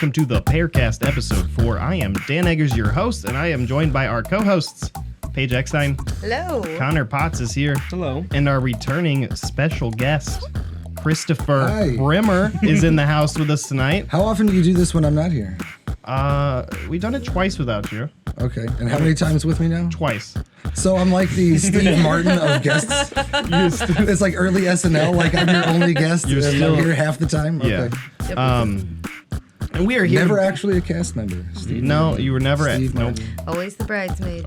welcome to the PearCast episode 4. I am Dan Eggers, your host, and I am joined by our co-hosts, Paige Eckstein. Hello. Connor Potts is here. Hello. And our returning special guest, Christopher Bruemmer, is in the house with us tonight. How often do you do this when I'm not here? We've done it twice without you. Okay. And how many times with me now? Twice. So I'm like the Steve Martin of guests. It's like early SNL, like I'm your only guest. You're and still I'm here half the time. Yeah. Okay. And we are here. Never actually a cast member. Steve No, Martin. you were never Steve nope. Martin. Always the bridesmaid.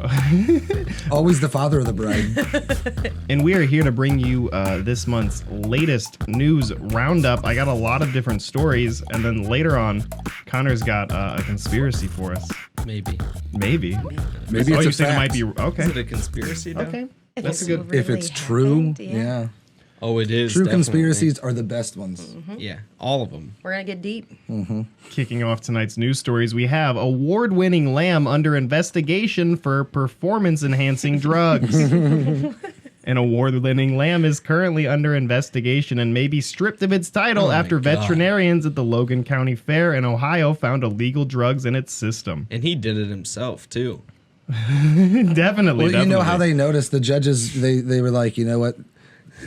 Always the father of the bride. And we are here to bring you this month's latest news roundup. I got a lot of different stories, and then later on, Connor's got a conspiracy for us. Maybe. Maybe Maybe oh, it's you a think it might fact. be okay. Is it a conspiracy, though? Okay, If that's a it good. really If it's true, happened, yeah. Oh, it is. True definitely. conspiracies are the best ones. Mm-hmm. Yeah, all of them. We're going to get deep. Kicking off tonight's news stories, we have award-winning lamb under investigation for performance-enhancing drugs. An award-winning lamb is currently under investigation and may be stripped of its title after veterinarians at the Logan County Fair in Ohio found illegal drugs in its system. And he did it himself, too. Definitely. Well, you know how they noticed the judges, they were like, you know what?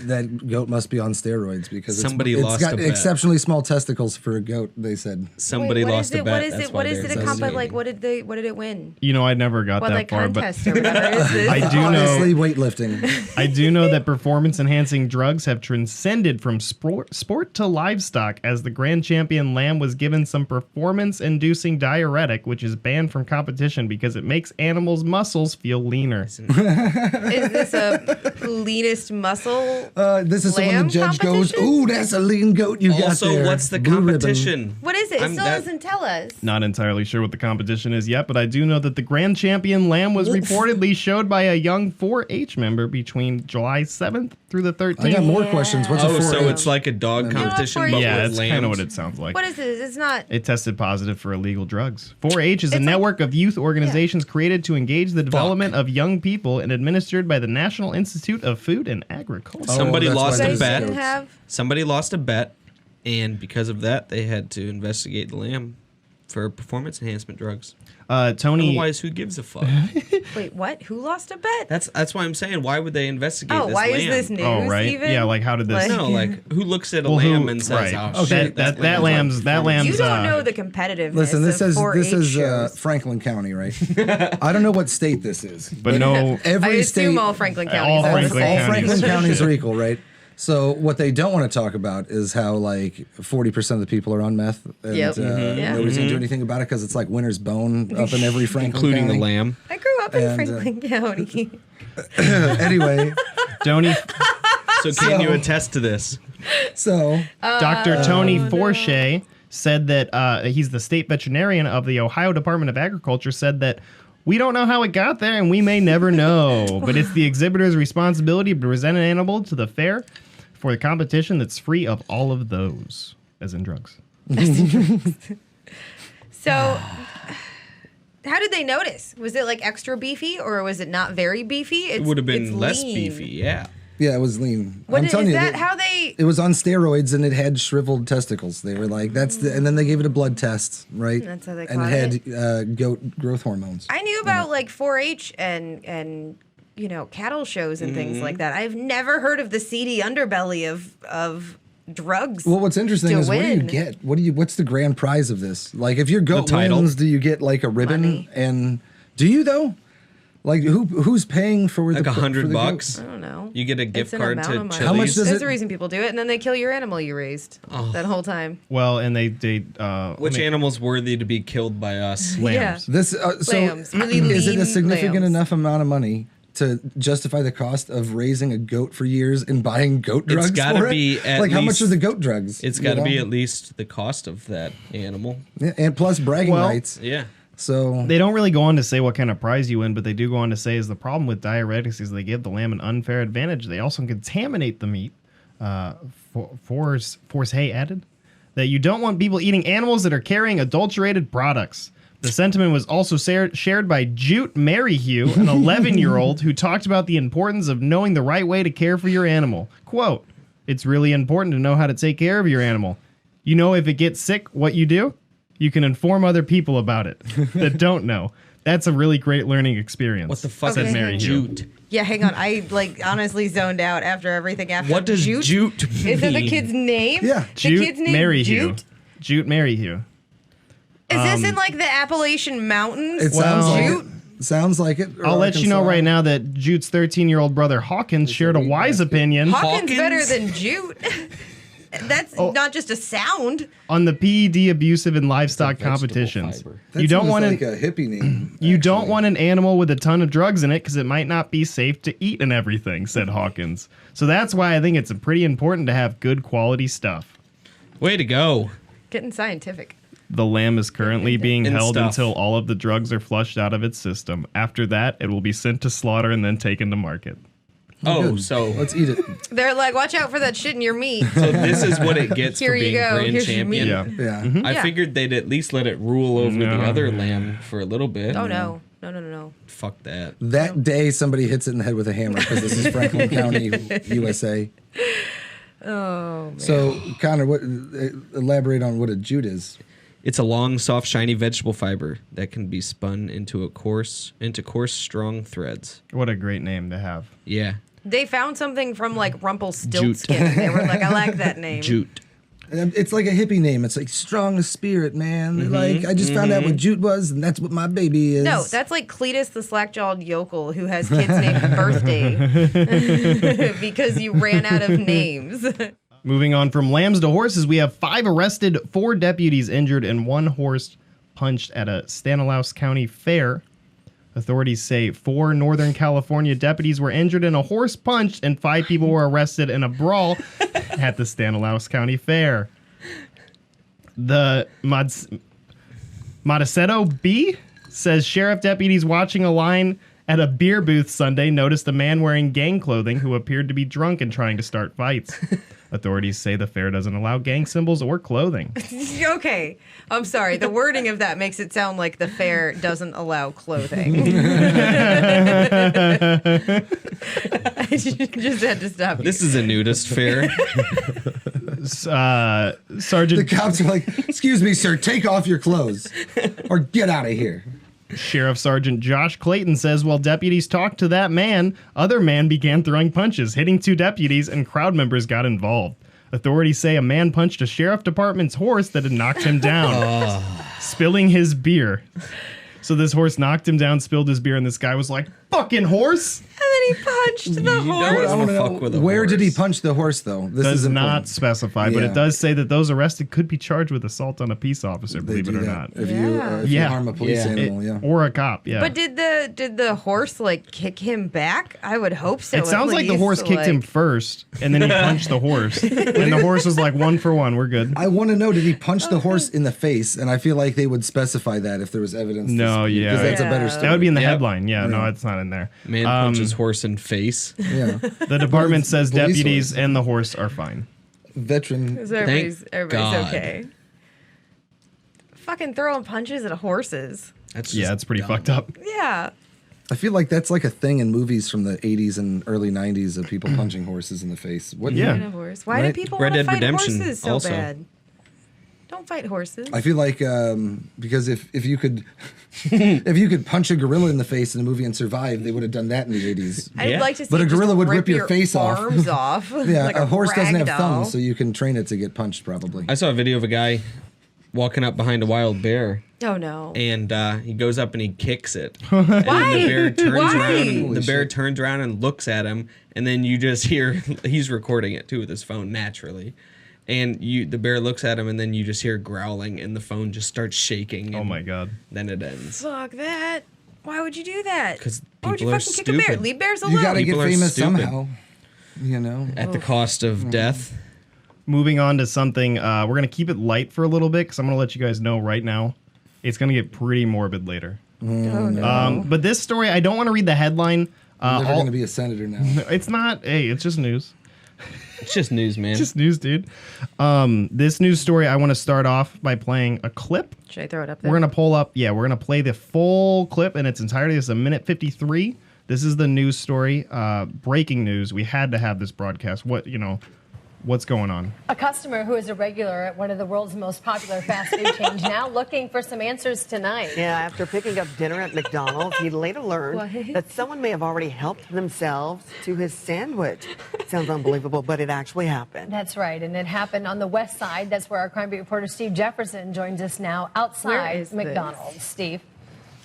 That goat must be on steroids because Somebody it's lost got a bet. exceptionally small testicles for a goat, they said. Somebody Wait, what lost is a it? bet. What is That's it? why What is they're it? Like, investigating. what did it win? You know, I never got What, that like far, contest or whatever is this? I do know. Honestly, weightlifting. I do know that performance-enhancing drugs have transcended from sport to livestock, as the grand champion lamb was given some performance-inducing diuretic, which is banned from competition because it makes animals' muscles feel leaner. Is this a leanest muscle? This is when the Lamb judge goes, competition? "Ooh, that's a lean goat you got Also, there." what's the Blue ribbon. competition? What is it? It still doesn't tell us. Not entirely sure what the competition is yet, but I do know that the grand champion lamb was reportedly showed by a young 4-H member between July 7th through the 13th. I got more questions. What's a 4-H? So it's like a dog competition, but Yeah, with that's lambs. kind of what it sounds like. What is this? It's not. It tested positive for illegal drugs. 4-H is a It's network of youth organizations created to engage the development of young people and administered by the National Institute of Food and Agriculture. Somebody that's lost why a You guys there's bet. didn't have. Somebody lost a bet, and because of that, they had to investigate the lamb for performance enhancement drugs. Tony, Otherwise, who gives a fuck? Wait, what? Who lost a bet? That's why I'm saying, why would they investigate Oh, this why lamb? is this news? oh right, Even? yeah, like how did this? No, like who looks at a Well, who- lamb and says, right. "Oh shit, that lamb's You don't know the competitiveness. Listen, this of is 4-H shows. Franklin County, right? I don't know what state this is, but no, every I state, assume all Franklin counties. all are the Franklin same. all counties. Franklin counties are equal, right? So what they don't want to talk about is how like 40% of the people are on meth, and Yep. Yeah. nobody's gonna do anything about it because it's like winter's bone up in every Franklin including County. the lamb." I grew up in And, Franklin County. Anyway, Tony, So can you attest to this? so Dr. Tony Forshey said that he's the state veterinarian of the Ohio Department of Agriculture, said that we don't know how it got there and we may never know, but it's the exhibitor's responsibility to present an animal to the fair for the competition that's free of all of those, as in drugs. So, how did they notice? Was it like extra beefy or was it not very beefy? It would have been less beefy, yeah. yeah, it was lean. What I'm is telling you, that? How they? it was on steroids and it had shriveled testicles. They were like, that's the, and then they gave it a blood test, right? That's how they and caught it had goat growth hormones. I knew about like 4-H and you know cattle shows and things like that. I've never heard of the seedy underbelly of drugs. Well, what's interesting to is what do you win. get? What's the grand prize of this? Like, if your goat title. wins, do you get like a ribbon? Money. And do you though? Like, who's paying for Like the for the $100. goat? I don't know. You get a gift It's an card amount to of money. Chili's. How much does There's it- a reason people do it, and then they kill your animal you raised that whole time. Well, and they Which animal's worthy to be killed by us? lambs. This so Lambs, really is it a lean significant lambs. enough amount of money to justify the cost of raising a goat for years and buying goat It's drugs gotta for it? be at like how much least- are the goat drugs? It's you got to know? be at least the cost of that animal. Yeah, and plus bragging Well, rights. Yeah. So They don't really go on to say what kind of prize you win, but they do go on to say is the problem with diuretics is they give the lamb an unfair advantage. They also contaminate the meat. Forshey added that you don't want people eating animals that are carrying adulterated products. The sentiment was also shared by Jute Maryhugh, an 11-year-old who talked about the importance of knowing the right way to care for your animal. Quote, "It's really important to know how to take care of your animal. You know if it gets sick, what you do? You can inform other people about it that don't know. That's a really great learning experience. What the fuck Okay. is Mary Hugh. jute? Yeah, hang on. I honestly zoned out after everything after. What does jute mean? Is that the kid's name? Yeah. The Jute kid's name Mary Jute? Jute Mary Hugh. Is this in like the Appalachian Mountains? It sounds Well- like Jute? it. Sounds like it. or I'll let you know Arkansas. right now that Jute's 13-year-old brother Hawkins shared a wise opinion Hawkins Hawkins? better than Jute. That's not just a sound. on the PED abusive and livestock vegetable competitions. fiber. That You don't seems want like an, a hippie name. you don't want an animal with a ton of drugs in it because it might not be safe to eat and everything, said Hawkins. So that's why I think it's pretty important to have good quality stuff. Way to go. Getting scientific. The lamb is currently being And held stuff. until all of the drugs are flushed out of its system. After that, it will be sent to slaughter and then taken to market. Oh, Good. so let's eat it. They're like, watch out for that shit in your meat. so this is what it gets Here for you being go. grand Here's your champion. meat. Yeah. Yeah. I Yeah. figured they'd at least let it rule over No. the other lamb for a little bit. Oh, no. No. Fuck that. That day, somebody hits it in the head with a hammer because this is Franklin County, USA. Oh, man. So, Connor, what? Elaborate on what a jute is. It's a long, soft, shiny vegetable fiber that can be spun into coarse, strong threads. What a great name to have. Yeah, They found something from like Rumpelstiltskin. And they were like, I like that name. jute. And it's like a hippie name. It's like strong as spirit, man. Like I just found out what jute was, and that's what my baby is. No, that's like Cletus the slack-jawed yokel who has kids named Birthday because you ran out of names. Moving on from lambs to horses, we have 5 arrested, 4 deputies injured, and 1 horse punched at a Stanislaus County fair. Authorities say 4 Northern California deputies were injured in a horse punched, and 5 people were arrested in a brawl at the Stanislaus County Fair. The Modesto B says sheriff deputies watching a line at a beer booth Sunday noticed a man wearing gang clothing who appeared to be drunk and trying to start fights. Authorities say the fair doesn't allow gang symbols or clothing. Okay, I'm sorry. The wording of that makes it sound like the fair doesn't allow clothing. I just had to stop you. This is a nudist fair. the Sergeant cops are like, "Excuse me, sir, take off your clothes, or get out of here." Sheriff Sergeant Josh Clayton says while deputies talked to that man, other man began throwing punches, hitting 2 deputies, and crowd members got involved. Authorities say a man punched a sheriff department's horse that had knocked him down, spilling his beer. So this horse knocked him down, spilled his beer, and this guy was like, "Fucking horse!" And then he punched the You horse. don't I wanna want to fuck know with a where did he horse. punch the horse, though? This Does is not important. specify, but Yeah. it does say that those arrested could be charged with assault on a peace officer, They believe it do or that. not. If Yeah. you Yeah. harm a police Yeah. animal, yeah. Or a cop, yeah. But did the horse like kick him back? I would hope so. It at sounds like the least, horse kicked him first, and then he punched the horse. And the horse was like, 1 for 1, we're good. I want to know, did he punch the horse in the face? And I feel like they would specify that if there was evidence. No, yeah. Because that's a better Yeah. story. That would be in the Yep. headline. Yeah, no, it's not in there. Man punches horse in face. Yeah. The department says Police deputies horse. and the horse are fine. Veteran. Everybody's God. okay. Fucking throwing punches at horses. That's Yeah, just it's pretty dumb. fucked up. Yeah. I feel like that's like a thing in movies from the 80s and early 90s of people punching horses in the face. What? Yeah. Fight a horse. Why Right. do people Red want to Dead fight Redemption horses so also. bad? Don't fight horses. I feel like because if you could if you could punch a gorilla in the face in a movie and survive, they would have done that in the 80s. I'd Yeah. like to see But a just gorilla would rip your your face off. arms off. Yeah, like a horse doesn't have rag thumbs, doll. so you can train it to get punched probably. I saw a video of a guy walking up behind a wild bear, Oh no. and he goes up and he kicks it. Why? And the bear turns Why? around. And Holy the bear shit. turns around and looks at him, and then you just hear he's recording it too with his phone naturally. And the bear looks at him, and then you just hear growling, and the phone just starts shaking. Oh and my god. Then it ends. Fuck that. Why would you do that? 'Cause Why would you people are fucking kick a bear? stupid. Leave bears alone. You gotta get People are famous stupid. somehow. You know. At the cost of death. Moving on to something, we're going to keep it light for a little bit because I'm going to let you guys know right now. It's going to get pretty morbid later. Oh, no. But this story, I don't want to read the headline. I'm never all- gonna be a senator now. It's not, hey, it's just news. It's just news, man. Just news, dude. This news story, I want to start off by playing a clip. Should I throw it up there? We're going to pull up, we're going to play the full clip in its entirety. It's a minute 53. This is the news story. Breaking news. We had to have this broadcast. What's going on? A customer who is a regular at one of the world's most popular fast food chains now looking for some answers tonight. Yeah, after picking up dinner at McDonald's, he later learned that someone may have already helped themselves to his sandwich. Sounds unbelievable, but it actually happened. That's right, and it happened on the west side. That's where our crime beat reporter Steve Jefferson joins us now outside McDonald's. Steve.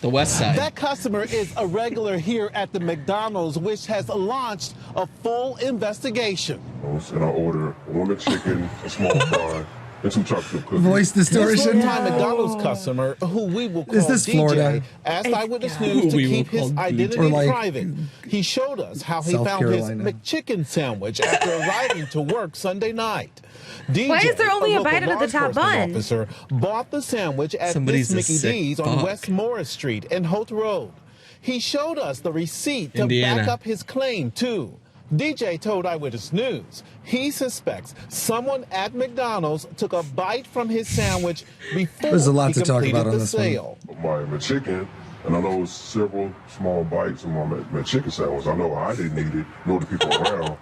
The west side. That customer is a regular here at the McDonald's, which has launched a full investigation. And I order one McChicken, a small fry, and 2 chocolate cookies. Voice This distortion. one-time McDonald's customer, who we will call Is this DJ, Florida? asked Eyewitness News to We will keep his call identity DJ. Or like private. He showed us how he South found his Carolina. McChicken sandwich after arriving to work Sunday night. DJ, Why is there only a local bite of the law top enforcement bun? officer, bought the sandwich at Somebody's this a Mickey sick D's on fuck. West Morris Street and Holt Road. He showed us the receipt to Indiana. back up his claim, too. DJ told Eyewitness News he suspects someone at McDonald's took a bite from his sandwich before There's a lot he to talk completed about on the this one. sale. My McChicken, and I know several small bites in my McChicken sandwich. I know I didn't eat it, nor the people around.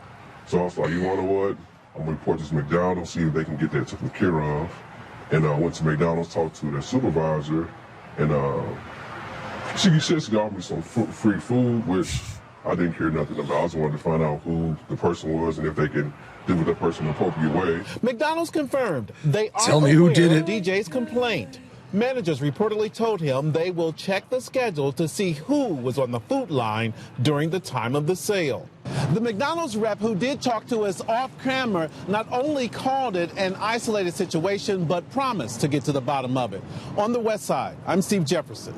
So I was like, you know what? I'm going to report this to McDonald's, see if they can get that taken care of. And I went to McDonald's, talked to their supervisor, and she just got me some free food, which I didn't care nothing about. I just wanted to find out who the person was and if they can deal with that person in an appropriate way. McDonald's confirmed they are Tell me who aware did of it. DJ's complaint. Managers reportedly told him they will check the schedule to see who was on the food line during the time of the sale. The McDonald's rep who did talk to us off camera not only called it an isolated situation, but promised to get to the bottom of it. On the west side, I'm Steve Jefferson.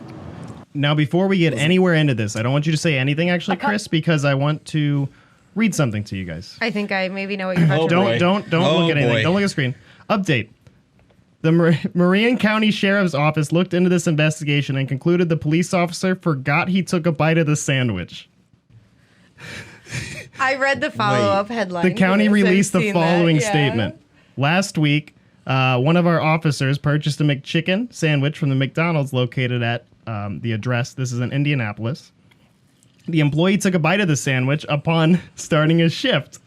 Now, before we get anywhere into this, I don't want you to say anything, actually, Chris, because I want to read something to you guys. I think I maybe know what you're about to Don't read. don't look at anything. boy. Don't look at the screen. Update. The Marion County Sheriff's Office looked into this investigation and concluded the police officer forgot he took a bite of the sandwich. I read the follow-up headline. The county Yes, I've released the seen that, following yeah. statement. Last week, one of our officers purchased a McChicken sandwich from the McDonald's located at the address. This is in Indianapolis. The employee took a bite of the sandwich upon starting his shift,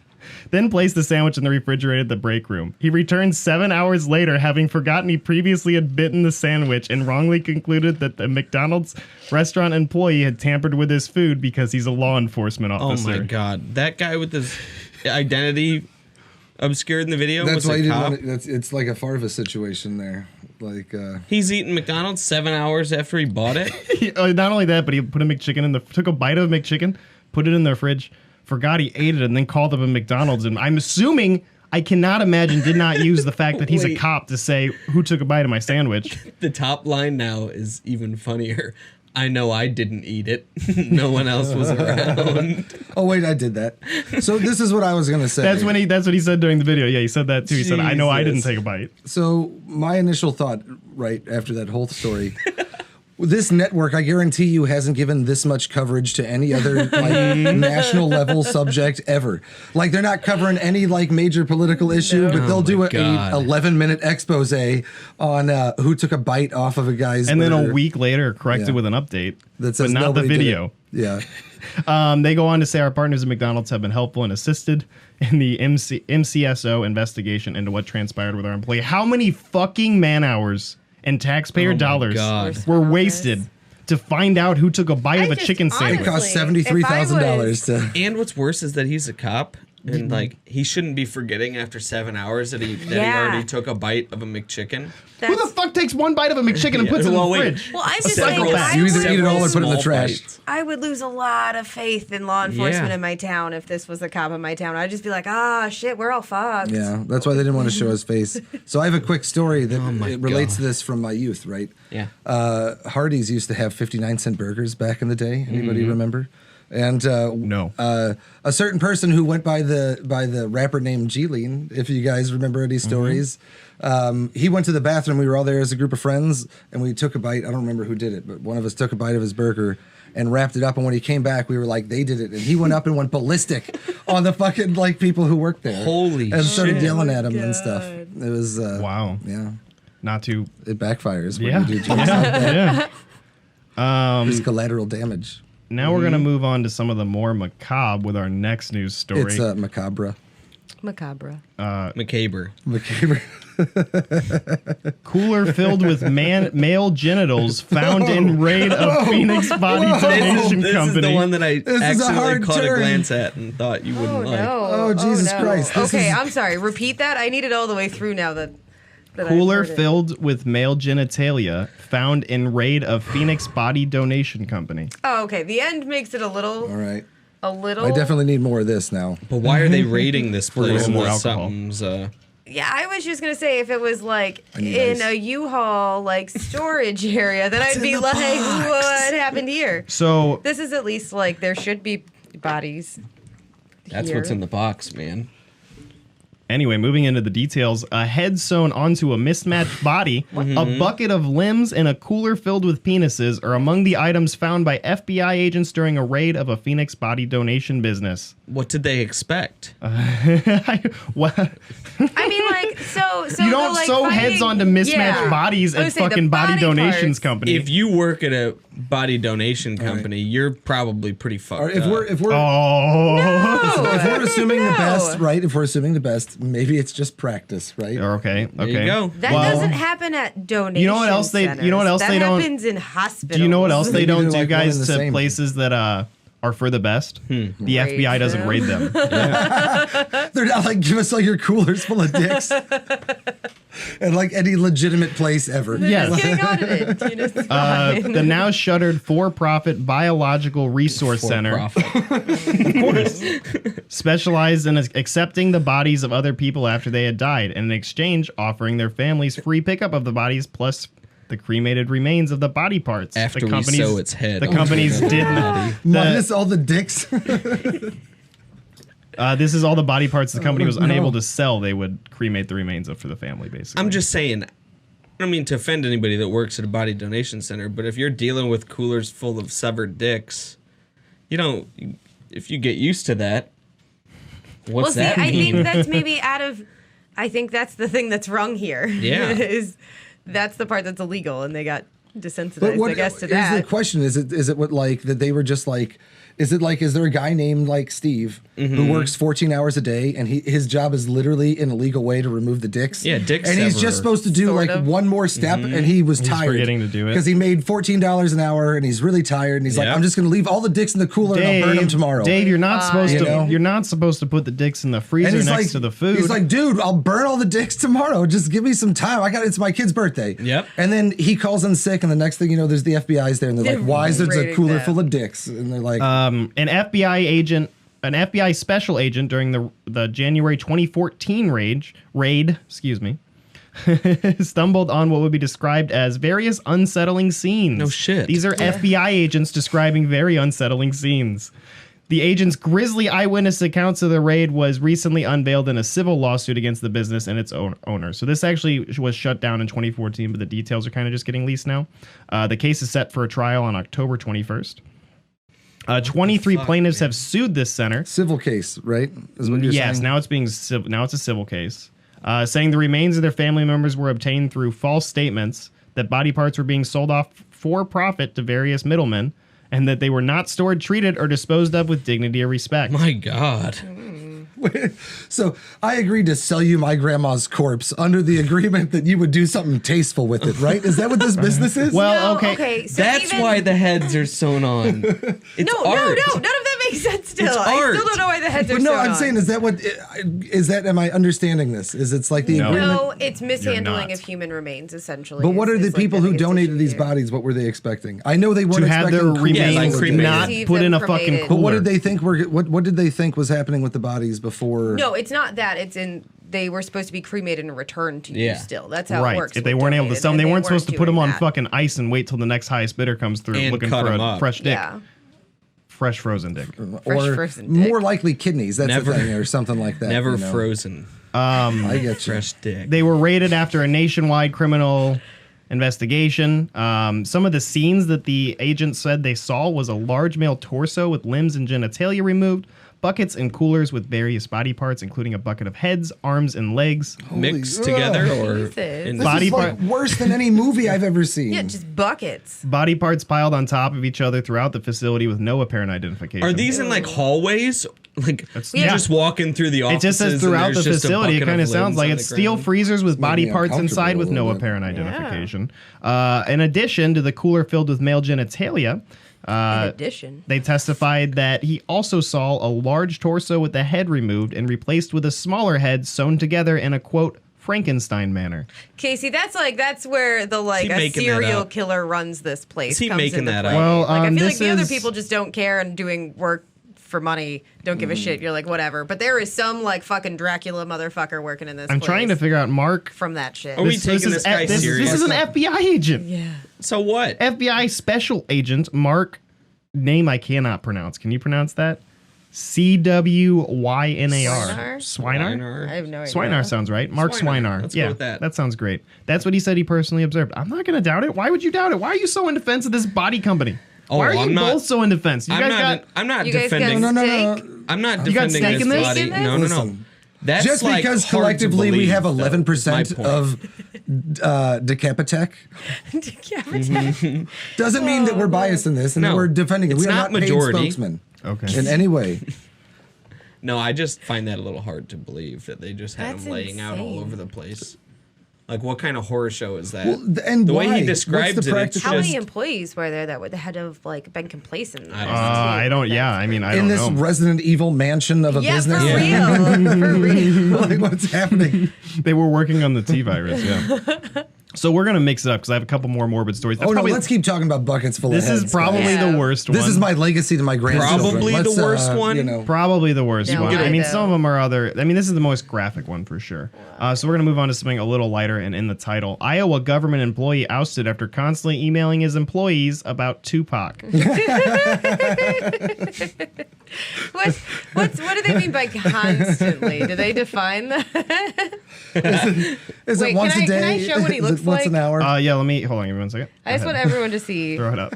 then placed the sandwich in the refrigerator at the break room. He returned 7 hours later, having forgotten he previously had bitten the sandwich and wrongly concluded that the McDonald's restaurant employee had tampered with his food because he's a law enforcement Oh officer. my god. That guy with his identity obscured in the video That's was why a you didn't cop. want to, it's like a Farva situation there. Like, He's eating McDonald's 7 hours after he bought it. Not only that, but he put a McChicken in took a bite of a McChicken, put it in the fridge, forgot he ate it, and then called up a McDonald's. And I'm assuming, I cannot imagine, did not use the fact that he's a Wait. cop to say who took a bite of my sandwich. The top line now is even funnier. I know I didn't eat it. No one else was around. oh wait, I did that. So this is what I was gonna say. That's what he said during the video. Yeah, he said that too. He said, "I know I didn't Jesus. take a bite." So my initial thought, right after that whole story, this network, I guarantee you, hasn't given this much coverage to any other like national level subject ever. Like they're not covering any like major political issue, but they'll do my a God. 11-minute expose on who took a bite off of a guy's And then a burger. week later, corrected Yeah. with an update, That says but not the nobody did video. it. Yeah. They go on to say our partners at McDonald's have been helpful and assisted in the MCSO investigation into what transpired with our employee. How many fucking man hours and taxpayer dollars God. were wasted to find out who took a bite of a chicken It sandwich? cost Honestly, $73,000 to. And what's worse is that he's a cop. And like he shouldn't be forgetting after 7 hours that he Yeah. already took a bite of a McChicken. Who the fuck takes one bite of a McChicken and puts it in Well, the wait. fridge? Well, I'm A just saying, psychopath. I You either would eat it all or lose- put it in the Small trash. bites. I would lose a lot of faith in law enforcement Yeah. in my town if this was a cop in my town. I'd just be like, shit, we're all fucked. Yeah, that's why they didn't want to show his face. So I have a quick story that it relates God. to this from my youth, right? Yeah. Hardee's used to have 59-cent burgers back in the day. Anybody remember? And No. a certain person who went by the rapper named G-Lean, if you guys remember any stories, he went to the bathroom. We were all there as a group of friends, and we took a bite. I don't remember who did it, but one of us took a bite of his burger and wrapped it up. And when he came back, we were like, they did it. And he went up and went ballistic on the fucking like people who worked there. Holy and started shit. yelling at him and stuff. It was Wow. Yeah, Not too. it backfires when Yeah. you do things like that. Yeah. There's collateral damage. Now we're gonna move on to some of the more macabre with our next news story. It's macabre. Macabre. Macabre. Cooler filled with male genitals found in raid of Phoenix Body Donation This Company. is the one that I is a accidentally hard caught turn. a glance at and thought you wouldn't like. Oh, Jesus Christ. This Okay, is- I'm sorry. Repeat that. I need it all the way through now that I've Cooler heard it. filled with male genitalia found in raid of Phoenix Body Donation Company. Oh, okay. The end makes it a little. All right. A little. I definitely need more of this now. But why are they raiding this place more unless alcohol. something's Yeah, I was just gonna say if it was like need in ice. a U-Haul like storage area, then I'd be like, what happened here? So This is at least like there should be bodies. that's here. what's in the box, man. anyway, moving into the details, a head sewn onto a mismatched body, a bucket of limbs, and a cooler filled with penises are among the items found by FBI agents during a raid of a Phoenix body donation business. What did they expect? What? I mean, like, so You don't the, like, sew finding- heads onto mismatched Yeah. bodies I at would say the fucking body body donations parts. company. If you work at a body donation company, you're probably pretty fucked Or if up. we're oh, if we're assuming the No. best, right? If we're assuming the best, maybe it's just practice, right? okay, there okay. you go. That Well, doesn't happen at donation You know what else they- you know what else centers. they don't- That happens in hospitals. Do you know what else they Maybe don't they're do, like one guys, and the to same. places that are for the best? The Raid FBI doesn't them. raid them. They're not like, give us all your coolers full of dicks. And like any legitimate place ever. Yes. Just getting audited. You know, it's fine. The now shuttered for-profit Biological Resource Center, Profit. of course, specialized in accepting the bodies of other people after they had died, and in exchange, offering their families free pickup of the bodies plus the cremated remains of the body parts. After the we sew its head The onto companies the didn't. body. Minus all the dicks. This is all the body parts the company was no. unable to sell. They would cremate the remains of for the family, basically. I'm just saying, I don't mean to offend anybody that works at a body donation center, but if you're dealing with coolers full of severed dicks, you don't, if you get used to that, what's well, see, that I mean? think that's maybe out of. I think that's the thing that's wrong here. Yeah. is that's the part that's illegal, and they got desensitized, I guess, to is that. the question? Is it what like that they were just like? Is it like, is there a guy named like Steve who works 14 hours a day and his job is literally in a legal way to remove the dicks? Yeah, dick And he's severer. just supposed to do Sort like of. one more step and he was tired. forgetting to do it. Because he made $14 an hour and he's really tired and he's like, Yep. I'm just going to leave all the dicks in the cooler and I'll burn them tomorrow. Dave, you're not supposed You to. know? You're not supposed to put the dicks in the freezer and he's next like, to the food. He's like, dude, I'll burn all the dicks tomorrow. Just give me some time. It's my kid's birthday. Yep. And then he calls in sick, and the next thing you know, there's the FBI's there, and they're They're like, why is there a raiding cooler them. full of dicks? And they're like, an FBI special agent during the January 2014 raid, stumbled on what would be described as various unsettling scenes. No shit. These are FBI agents describing very unsettling scenes. The agent's grisly eyewitness accounts of the raid was recently unveiled in a civil lawsuit against the business and its owner. So this actually was shut down in 2014, but the details are kind of just getting leased now. The case is set for a trial on October 21st. 23 plaintiffs have sued this center. civil case, right? Is what you're Yes, saying? now it's a civil case, saying the remains of their family members were obtained through false statements, that body parts were being sold off for profit to various middlemen, and that they were not stored, treated, or disposed of with dignity or respect. My God. So I agreed to sell you my grandma's corpse under the agreement that you would do something tasteful with it, right? Is that what this business is? Well, No, okay. So That's even, why the heads are sewn on. It's No, art. none of that makes sense. Still, It's I art. still don't know why the heads are. But no, sewn I'm on. saying, is that, am I understanding this? Is it's like the agreement? No, it's mishandling not. of human remains, essentially. But what are is the like people who biggest donated issue these here. bodies? What were they expecting? I know they weren't To have expecting their cool Yeah, like remains cremated. not Receive put them in a fucking cremated. cooler. But what did they think what did they think was happening with the bodies before? No, it's not that. It's in. They were supposed to be cremated and returned to you. Yeah. Still, that's how it Right. works. If they with weren't able to donated, sell them, and they weren't supposed to put them doing on that. fucking ice and wait till the next highest bidder comes through And looking cut for 'em a up. fresh dick. Yeah. Fresh frozen dick. Fresh or frozen dick. more likely kidneys. That's Never- the thing, or something like that. Never you know? frozen. I get you. Fresh dick. They were raided after a nationwide criminal investigation. Some of the scenes that the agent said they saw was a large male torso with limbs and genitalia removed, buckets and coolers with various body parts, including a bucket of heads, arms, and legs. Mixed together or Jesus. in This Body is like worse than any movie I've ever seen. Yeah, just buckets. Body parts piled on top of each other throughout the facility with no apparent identification. Are these in like hallways? Like you're yeah. just walking through the It offices. just says throughout the and there's just a facility. It bucket kind of of sounds limbs like on it's the steel ground. freezers with body me parts inside uncomfortable with a no little bit. apparent identification. In addition to the cooler filled with male genitalia, In addition. they testified that he also saw a large torso with the head removed and replaced with a smaller head sewn together in a, quote, Frankenstein manner. Casey, that's where the he a making that serial up? killer runs this place. Is he comes making into that play. up? Well, I feel like this the other is- people just don't care and doing work for money, don't give a shit. You're like, whatever. But there is some like fucking Dracula motherfucker working in this I'm place trying to figure out, Mark. from that shit. Are we taking this guy this serious? is an FBI agent. Yeah. So what? FBI special agent Mark, name I cannot pronounce. Can you pronounce that? Cwynar. Swinar? I have no idea. Swinar sounds right. Mark Swinar. Swinar. Let's go Yeah, with that. sounds great. That's what he said he personally observed. I'm not going to doubt it. Why would you doubt it? Why are you so in defense of this body company? Oh, Why are you I'm not- both so in defense? You I'm guys not. got I'm not You guys got defending. steak? I'm not You got defending steak in this this? body. Steak in No, no, no. Listen, That's just like because hard to collectively we believe, have though, 11% is my point. of Decapitech doesn't mean that we're biased in this and that No, we're defending it. it's We are not not majority. paid spokesmen Okay. in any way. No, I just find that a little hard to believe that they just had That's him laying out all insane. over the place. Like, what kind of horror show is that? Well, and the way why? he What's describes the it, it's practical- How many just employees were there that would had to have like been complacent? I don't know. I don't. Yeah, I mean, I in don't this know. Resident Evil mansion of a Yeah, business. for real. For real. Like, what's happening? They were working on the T virus. Yeah. So we're gonna mix it up because I have a couple more morbid stories. That's Oh no, probably, let's keep talking about buckets full of This heads. is probably guys. Yeah. the worst one. This is my legacy to my grandchildren. Probably the Let's, worst one? You know, Probably the worst No, one. why I mean, though? some of them are other. I mean, this is the most graphic one for sure. So we're gonna move on to something a little lighter. And in the title, Iowa government employee ousted after constantly emailing his employees about Tupac. What do they mean by constantly? Do they define that? is Wait, it once can a I- day? can I show what he Is looks it once like? an hour? Yeah, let me hold on. Give me 1 second. I just Go want ahead. everyone to see. Throw it up.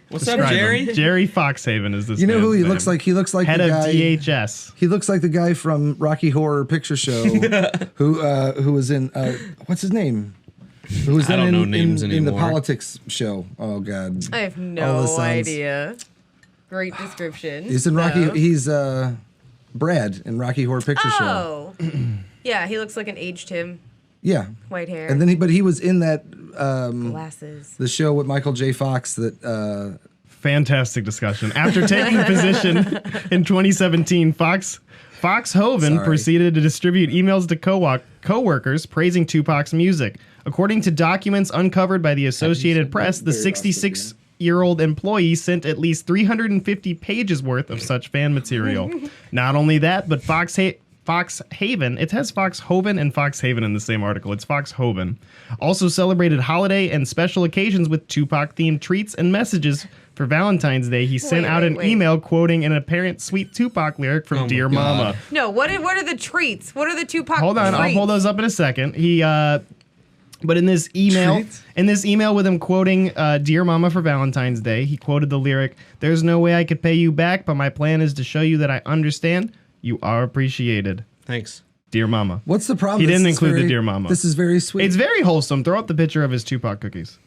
What's up, Describe Jerry? him. Jerry Foxhaven is this. You know who he man's looks name. like? He looks like Head the of guy. DHS. He looks like the guy from Rocky Horror Picture Show, who was in what's his name? Who was I then don't know in, names in the anymore. politics show? Oh God, I have All the no sons. idea. Great description. He's in Rocky. No. He's Brad in Rocky Horror Picture Show. Oh. Yeah, he looks like an aged him. Yeah, White hair. and then he was in that glasses. the show with Michael J. Fox that. Fantastic discussion. After taking the position in 2017, Foxhaven Sorry. proceeded to distribute emails to co-workers praising Tupac's music. According to documents uncovered by the Associated Press, the 66-year-old employee sent at least 350 pages worth of such fan material. Not only that, but Foxhaven, it has Foxhaven and Foxhaven in the same article. It's Foxhaven. Also celebrated holiday and special occasions with Tupac-themed treats and messages. For Valentine's Day, he sent out an email quoting an apparent sweet Tupac lyric from Oh my Dear God. Mama. No, what are the treats? What are the Tupac Hold on, I'll treats? pull those up in a second. But in this email, with him quoting Dear Mama for Valentine's Day, he quoted the lyric, "There's no way I could pay you back, but my plan is to show you that I understand. You are appreciated. Thanks. Dear Mama." What's the problem? He didn't This is include the very- Dear Mama. This is very sweet. It's very wholesome. Throw up the picture of his Tupac cookies.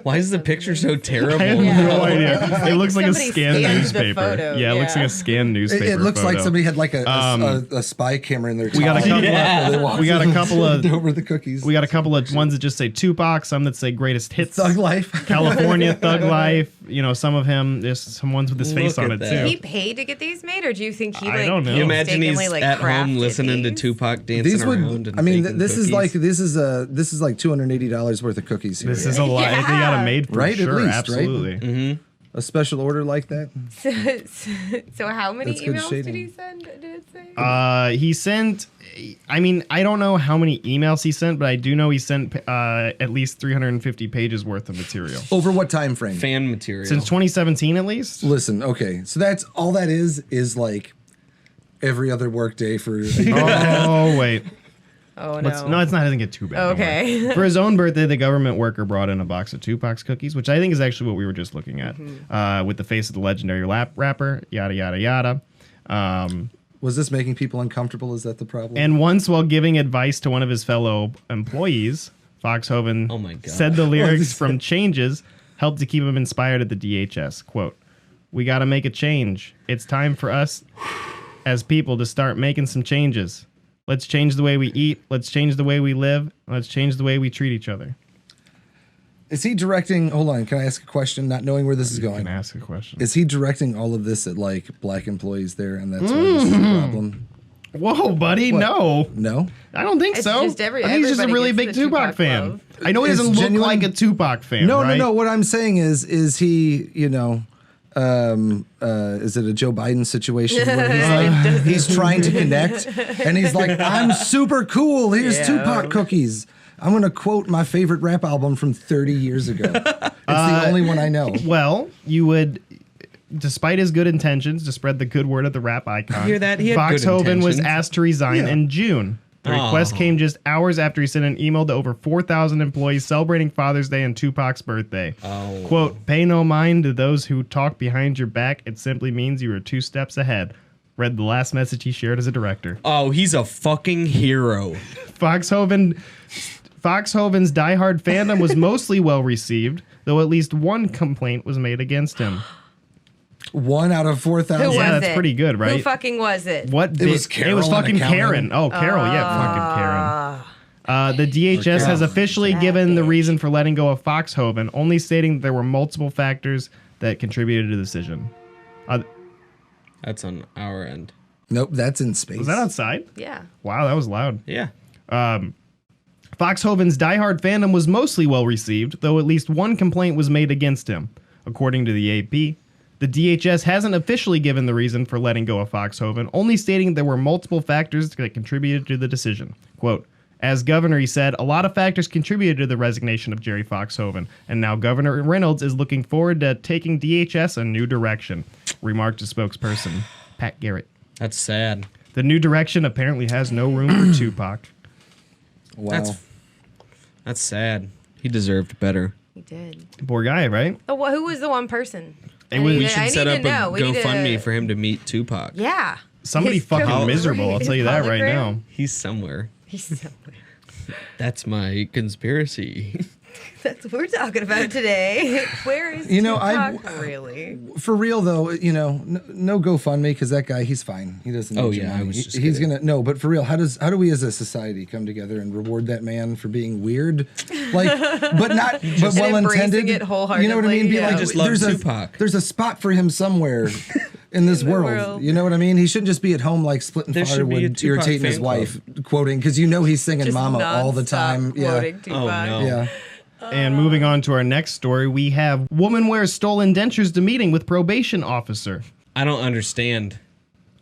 Why is the picture so terrible? I have no idea. It looks like a somebody scanned scanned the newspaper. photo, Yeah, it looks yeah. like a scanned newspaper. It looks like photo. somebody had like a spy camera in their. We got a top. couple. Yeah. They walked We got a couple of. over the cookies. We got a couple of ones that just say Tupac, some that say greatest hits. Thug Life. California Thug Life. You know, some of him. There's some ones with his face Look on at it that. Did too. he pay to get these made, or do you think he I like? don't know. Can you imagine he's mistakenly, like, at home crafted listening to these? Tupac dancing These would. around? And I mean, baking this is cookies? like Mm-hmm. $280 $280 worth of cookies here. This is a lot. Yeah. They got it made for Right, at sure. least, right? Absolutely. a special order like that. So how many That's good emails shading. did he send? Did it say? He sent. I mean, I don't know how many emails he sent, but I do know he sent at least 350 pages worth of material Over what time frame? Fan material. since 2017, at least. Listen, okay, so that's all that is like every other work day for. Oh wait. Oh, no. No, it's not. It doesn't get too bad. don't Okay. worry. For his own birthday, the government worker brought in a box of Tupac's cookies, which I think is actually what we were just looking at, with the face of the legendary rapper, yada, yada, yada. Was this making people uncomfortable? Is that the problem? And once, while giving advice to one of his fellow employees, Foxhoven Oh my God. said the lyrics from Changes helped to keep him inspired at the DHS. Quote, "We got to make a change. It's time for us as people to start making some changes. Let's change the way we eat. Let's change the way we live. Let's change the way we treat each other." Is he directing? Hold on, can I ask a question? Not knowing where this is You going. can ask a question. Is he directing all of this at like black employees there, and that's why this is a problem? Whoa, buddy, What? no. No. I don't think It's so. just I think he's just a everybody really gets big the Tupac Tupac fan. love. I know he It's doesn't look genuine? like a Tupac fan, No, right? no. What I'm saying is he, is it a Joe Biden situation where he's trying to connect, and he's like, "I'm super cool. Here's Yeah. Tupac cookies. I'm gonna quote my favorite rap album from 30 years ago. It's the only one I know." Well, you would, despite his good intentions to spread the good word of the rap icon, Hear that? He had good Foxhoven was intentions. asked to resign Yeah. in June. The request came just hours after he sent an email to over 4,000 employees celebrating Father's Day and Tupac's birthday. Oh. Quote, "Pay no mind to those who talk behind your back. It simply means you are 2 steps ahead." Read the last message he shared as a director. Oh, he's a fucking hero. Foxhoven's diehard fandom was mostly well received, though at least one complaint was made against him. 1 out of 4,000. Who Yeah, was that's it? pretty good, right? Who fucking was it? What It was It was Carol fucking in accounting. Karen. Oh, Carol, yeah, fucking Karen. The DHS has officially given the reason for letting go of Foxhoven, only stating that there were multiple factors that contributed to the decision. That's on our end. Nope, that's in space. Was that outside? Yeah. Wow, that was loud. Yeah. Foxhoven's diehard fandom was mostly well received, though at least one complaint was made against him. According to the AP, the DHS hasn't officially given the reason for letting go of Foxhoven, only stating there were multiple factors that contributed to the decision. Quote, "As governor," he said, "a lot of factors contributed to the resignation of Jerry Foxhoven, and now Governor Reynolds is looking forward to taking DHS a new direction," remarked a spokesperson, Pat Garrett. That's sad. The new direction apparently has no room for Tupac. Wow. That's sad. He deserved better. He did. Poor guy, right? Oh, who was the one person? We should set up a GoFundMe for him to meet Tupac. Yeah. Somebody His fucking co- miserable, I'll tell you that right hologram? now. He's somewhere. He's somewhere. That's my conspiracy. That's what we're talking about today. Where is Tupac really? For real though, no GoFundMe because that guy, he's fine. He doesn't. Oh, need your yeah, I money. was just He's kidding. gonna no, but for real, how do we as a society come together and reward that man for being weird, like, but well intended? embracing it wholeheartedly, You know what I mean? Be yeah. like, I just love there's Tupac. There's a spot for him somewhere in this the world. world. You know what I mean? He shouldn't just be at home like splitting There should be a firewood, Tupac irritating his fan wife, quoting because he's singing Just "Mama" all the nonstop time. Yeah, quoting Tupac. Oh, no. yeah. And moving on to our next story, we have woman wears stolen dentures to meeting with probation officer. I don't understand.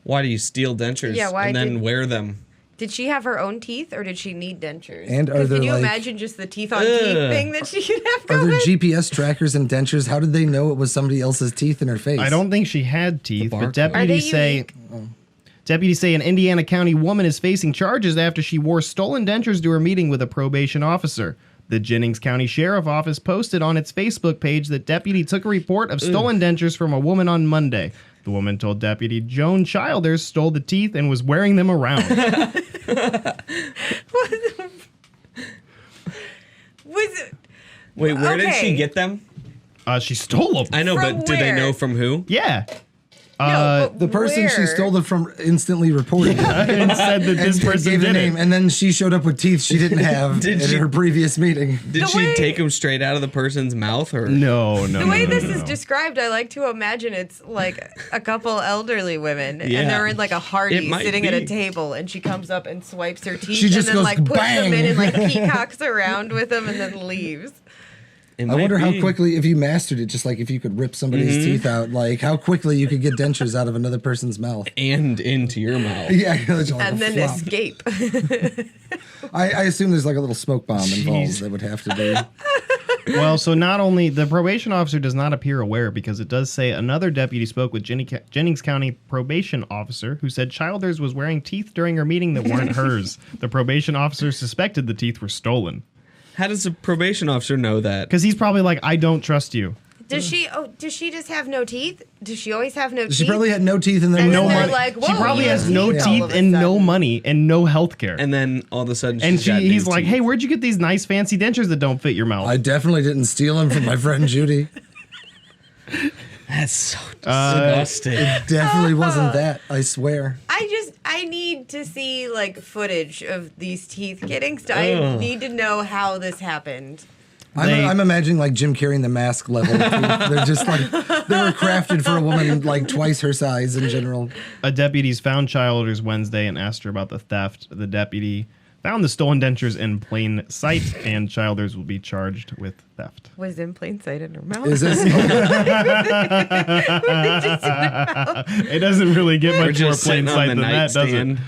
Why do you steal dentures Yeah, why and then did- wear them? Did she have her own teeth or did she need dentures? And are 'Cause there, can you like- imagine just the teeth on teeth thing that she could have Are going? there GPS trackers and dentures? How did they know it was somebody else's teeth in her face? I don't think she had teeth, but barcode. Are they deputies say an Indiana County woman is facing charges after she wore stolen dentures to her meeting with a probation officer. The Jennings County Sheriff Office posted on its Facebook page that deputy took a report of stolen dentures from a woman on Monday. The woman told Deputy Joan Childers stole the teeth and was wearing them around. Was it? Wait, where did she Okay. get them? She stole them. I know, From but did they where? know from who? Yeah. No, but The person she where? stole it from instantly reported it. And said that this And person gave the did name, it. and then she showed up with teeth she didn't have Did at she- her previous meeting. Did The she way- take them straight out of the person's mouth or? No. The way no, this no, is no. described, I like to imagine it's like a couple elderly women, Yeah. and they're in like a It party might sitting at a be. table, and she comes up and swipes her teeth, She just and then goes, like puts them in bang! and like peacocks around with them, and then leaves. It I might wonder how be. quickly, if you mastered it, just like if you could rip somebody's teeth out, like how quickly you could get dentures out of another person's mouth. And into your mouth. Yeah, it's like And a then flop. escape. I assume there's like a little smoke bomb involved Jeez. that would have to be. Well, so not only the probation officer does not appear aware, because it does say another deputy spoke with Jennings County probation officer who said Childers was wearing teeth during her meeting that weren't hers. The probation officer suspected the teeth were stolen. How does the probation officer know that? Because he's probably like, I don't trust you. Does she just have no teeth? Does she always have no teeth? She probably had no teeth and then And no then they're money. like, She whoa, probably you has have no teeth all teeth of a and no sudden. money and no health care. And then all of a sudden, And got he's new like, teeth. hey, where'd you get these nice fancy dentures that don't fit your mouth? I definitely didn't steal them from my friend Judy. That's so disgusting. Definitely wasn't that. I swear. I need to see like footage of these teeth getting. I need to know how this happened. I'm imagining like Jim Carrey in the Mask level. They're just like, they were crafted for a woman like twice her size in general. A deputy's found Childers Wednesday and asked her about the theft. The deputy found the stolen dentures in plain sight, and Childers will be charged with theft. Was in plain sight in her mouth. Is this? It doesn't really get We're much more just plain sitting on sight the than that, does it? nightstand.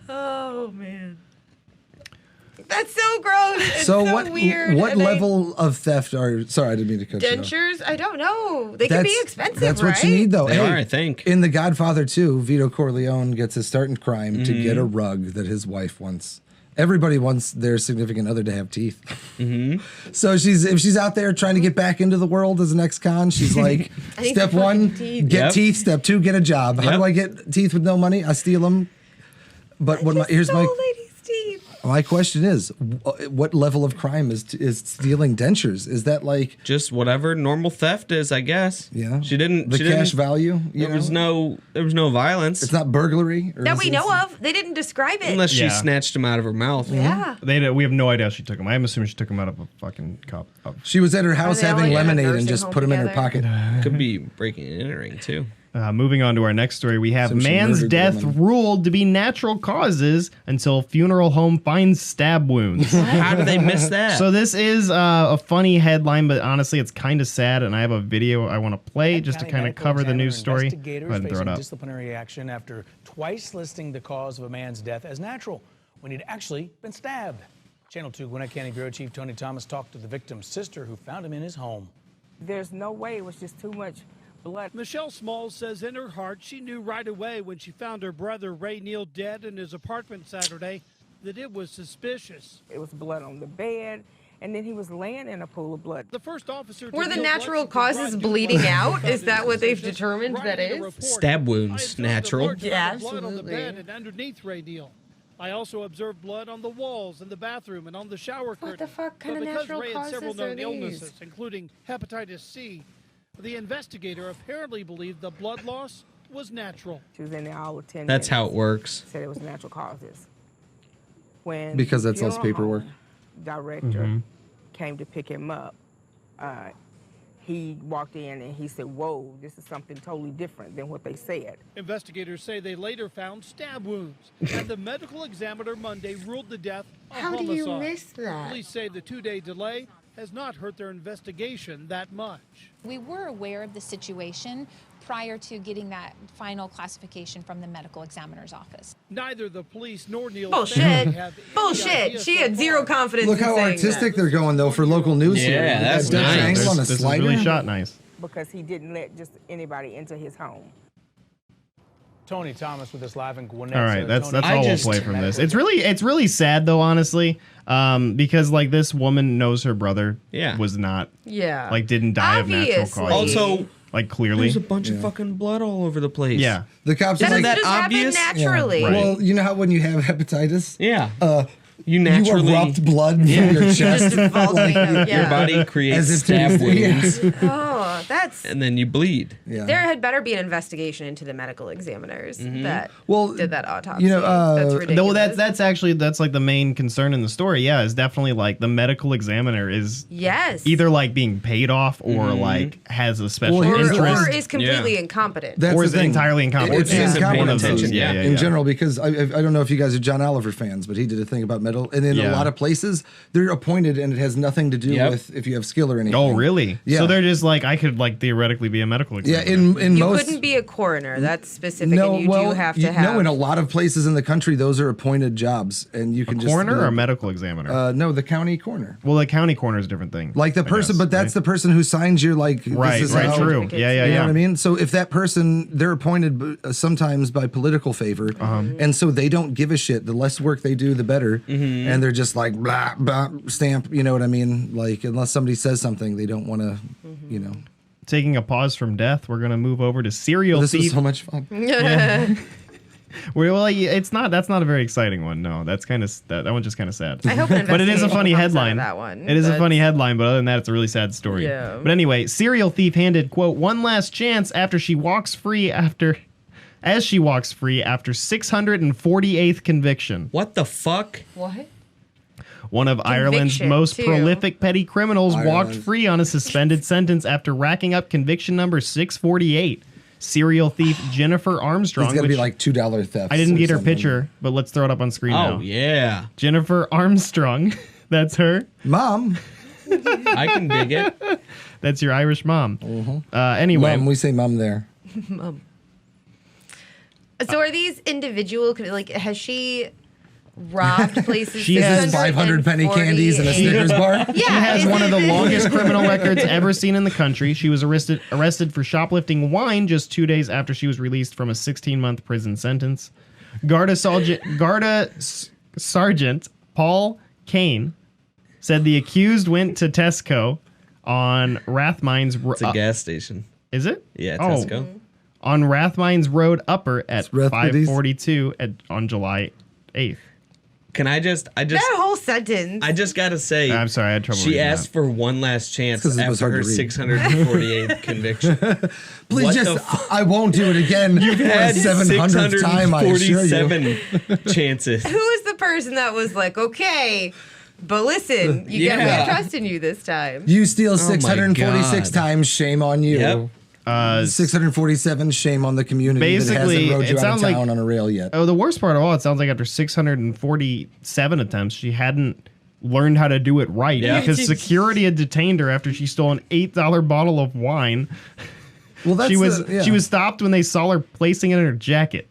Oh man, that's so gross. It's So so what? weird. What And level of theft are? Sorry, I didn't mean to cut you off. dentures? I don't know. They can be expensive, That's right? what you need, though. They are, I think. In The Godfather 2, Vito Corleone gets his start in crime to get a rug that his wife wants. Everybody wants their significant other to have teeth. So if she's out there trying to get back into the world as an ex-con, she's like, I need step some one, fucking teeth. get Yep. teeth. Step two, get a job. How Yep. do I get teeth with no money? I steal them. But here's Stole my lady's teeth. my question is, what level of crime is stealing dentures? Is that like Just whatever normal theft is, I guess. Yeah. She didn't. the she cash didn't, value? There was no violence It's not burglary. Or That is we it- know of. They didn't describe it. unless she Yeah. snatched him out of her mouth. Yeah. We have no idea how she took them. I'm assuming she took them out of a fucking cup. She was at her house they all, having like, in a lemonade and nursing just home put them in her together? pocket. Could be breaking and entering too. Moving on to our next story, we have So she man's murdered the death woman. ruled to be natural causes until funeral home finds stab wounds. How did they miss that? So this is a funny headline, but honestly, it's kind of sad, and I have a video I want to play just to kind of cover the news story. Go ahead and throw it up. Disciplinary action after twice listing the cause of a man's death as natural when he'd actually been stabbed. Channel 2 Gwinnett County Bureau Chief Tony Thomas talked to the victim's sister who found him in his home. There's no way it was just too much blood. Michelle Smalls says in her heart she knew right away when she found her brother Ray Neal dead in his apartment Saturday that it was suspicious. It was blood on the bed, and then he was laying in a pool of blood. The first officer Were the natural causes bleeding out? Is that what they've determined that is? Stab wounds, natural. Yeah, blood on the absolutely. bed and underneath Ray Neal. I also observed blood on the walls in the bathroom and on the shower curtain. What the fuck kind But of because natural Ray had several causes are known illnesses, these? including hepatitis C, the investigator apparently believed the blood loss was natural. She was in there all of 10 That's how it minutes. works. Said it was natural causes. When Because the that's less funeral paperwork. home director came to pick him up, he walked in and he said, whoa, this is something totally different than what they said. Investigators say they later found stab wounds, and the medical examiner Monday ruled the death a How do homicide. you miss that? Police say the 2-day delay has not hurt their investigation that much. We were aware of the situation prior to getting that final classification from the medical examiner's office. Neither the police nor Neil Bullshit. family have any Bullshit. idea She so had zero far. confidence Look in how saying artistic that. they're going though for local news here. Yeah, that's That Dutch nice. angle on a This is slider. really shot nice. Because he didn't let just anybody into his home. Tony Thomas with us live in Gwinnett. All right, that's Tony, all we'll just- play from this. It's really sad though, honestly, because like this woman knows her brother Yeah. was not Yeah. like didn't die of natural Obviously. causes. Also, like clearly, there's a bunch of fucking blood all over the place. yeah. The cops are That like, that just obvious? happened naturally. Right. well, you know how when you have hepatitis, Yeah. you You naturally. erupt blood from your chest. Just vaulting up, Your yeah. body creates As if stab yeah. wounds, Oh, that's. and then you bleed. Yeah. There had better be an investigation into the medical examiners that Well, did that autopsy. you know, that's ridiculous. No, that's like the main concern in the story. Yeah, is definitely like the medical examiner is yes. either like being paid off or like has a special Well, here's- interest. or is completely incompetent. That's Or the is it thing. entirely incompetent? It's It's incompetence attention, yeah, in general, because I don't know if you guys are John Oliver fans, but he did a thing about metal, and in a Yeah. lot of places they're appointed, and it has nothing to do Yep. with if you have skill or anything. Oh, really? Yeah. So they're just like, I could could like theoretically be a medical examiner. Yeah, in You most couldn't be a coroner. That's specific, and you do have to have. No, in a lot of places in the country, those are appointed jobs, and you can just coroner or a medical examiner. No, the county coroner. Well, the county coroner is a different thing. Like the person, but that's the person who signs your like. Right, this is right, how- true. Yeah, You know what I mean? So if that person, they're appointed sometimes by political favor, and so they don't give a shit. The less work they do, the better. And they're just like blah blah stamp. You know what I mean? Like unless somebody says something, they don't want to. You know. Taking a pause from death, we're gonna move over to serial This thief. was so much fun. Yeah. Well, it's not. That's not a very exciting one. No, that's kind of that one's just kind of sad. I hope an but it is a funny investigation comes out of headline. that one. It is a That's- funny headline, but other than that, it's a really sad story. Yeah. But anyway, serial thief handed quote one last chance after she walks free after 648th conviction. What the fuck? What? One of Ireland's Conviction, most too. prolific petty criminals walked Ireland. free on a suspended sentence after racking up conviction number 648. Serial thief Jennifer Armstrong. It's got to be which like $2 theft. I didn't get her picture, but let's throw it up on screen now. Oh, yeah. Jennifer Armstrong. That's her. Mom. I can dig it. That's your Irish mom. Anyway. Mom, we say mom there. Mom. So are these individual? Like, has she robbed places? She has 500 penny candies and a 648? Snickers bar. Yeah, She has is one of the it- longest criminal records ever seen in the country. She was arrested for shoplifting wine just 2 days after she was released from a 16-month prison sentence. Garda Sergeant Paul Kane said the accused went to Tesco on Rathmines. It's a gas station. Is it? Yeah, Oh. Tesco. On Rathmines Road Upper at Rathmines. 5:42 on July 8th. Can I just That whole sentence. I just gotta say, I'm sorry, I had trouble she reading asked for one last chance 'cause it was after hard her to read. 648th conviction. Please What just, the I won't do it again. You've had 700th time, I assure you. 647 chances. Who is the person that was like, okay, but listen, we're trusting you this time. You steal my 646 God. times, shame on you. Yep. 647, shame on the community that Basically, hasn't rode it you out of sounds like- town on a rail yet. Oh, the worst part of all, it sounds like after 647 attempts, she hadn't learned how to do it right Yeah. because security had detained her after she stole an $8 bottle of wine. Well, that's She was the- yeah. she was stopped when they saw her placing it in her jacket.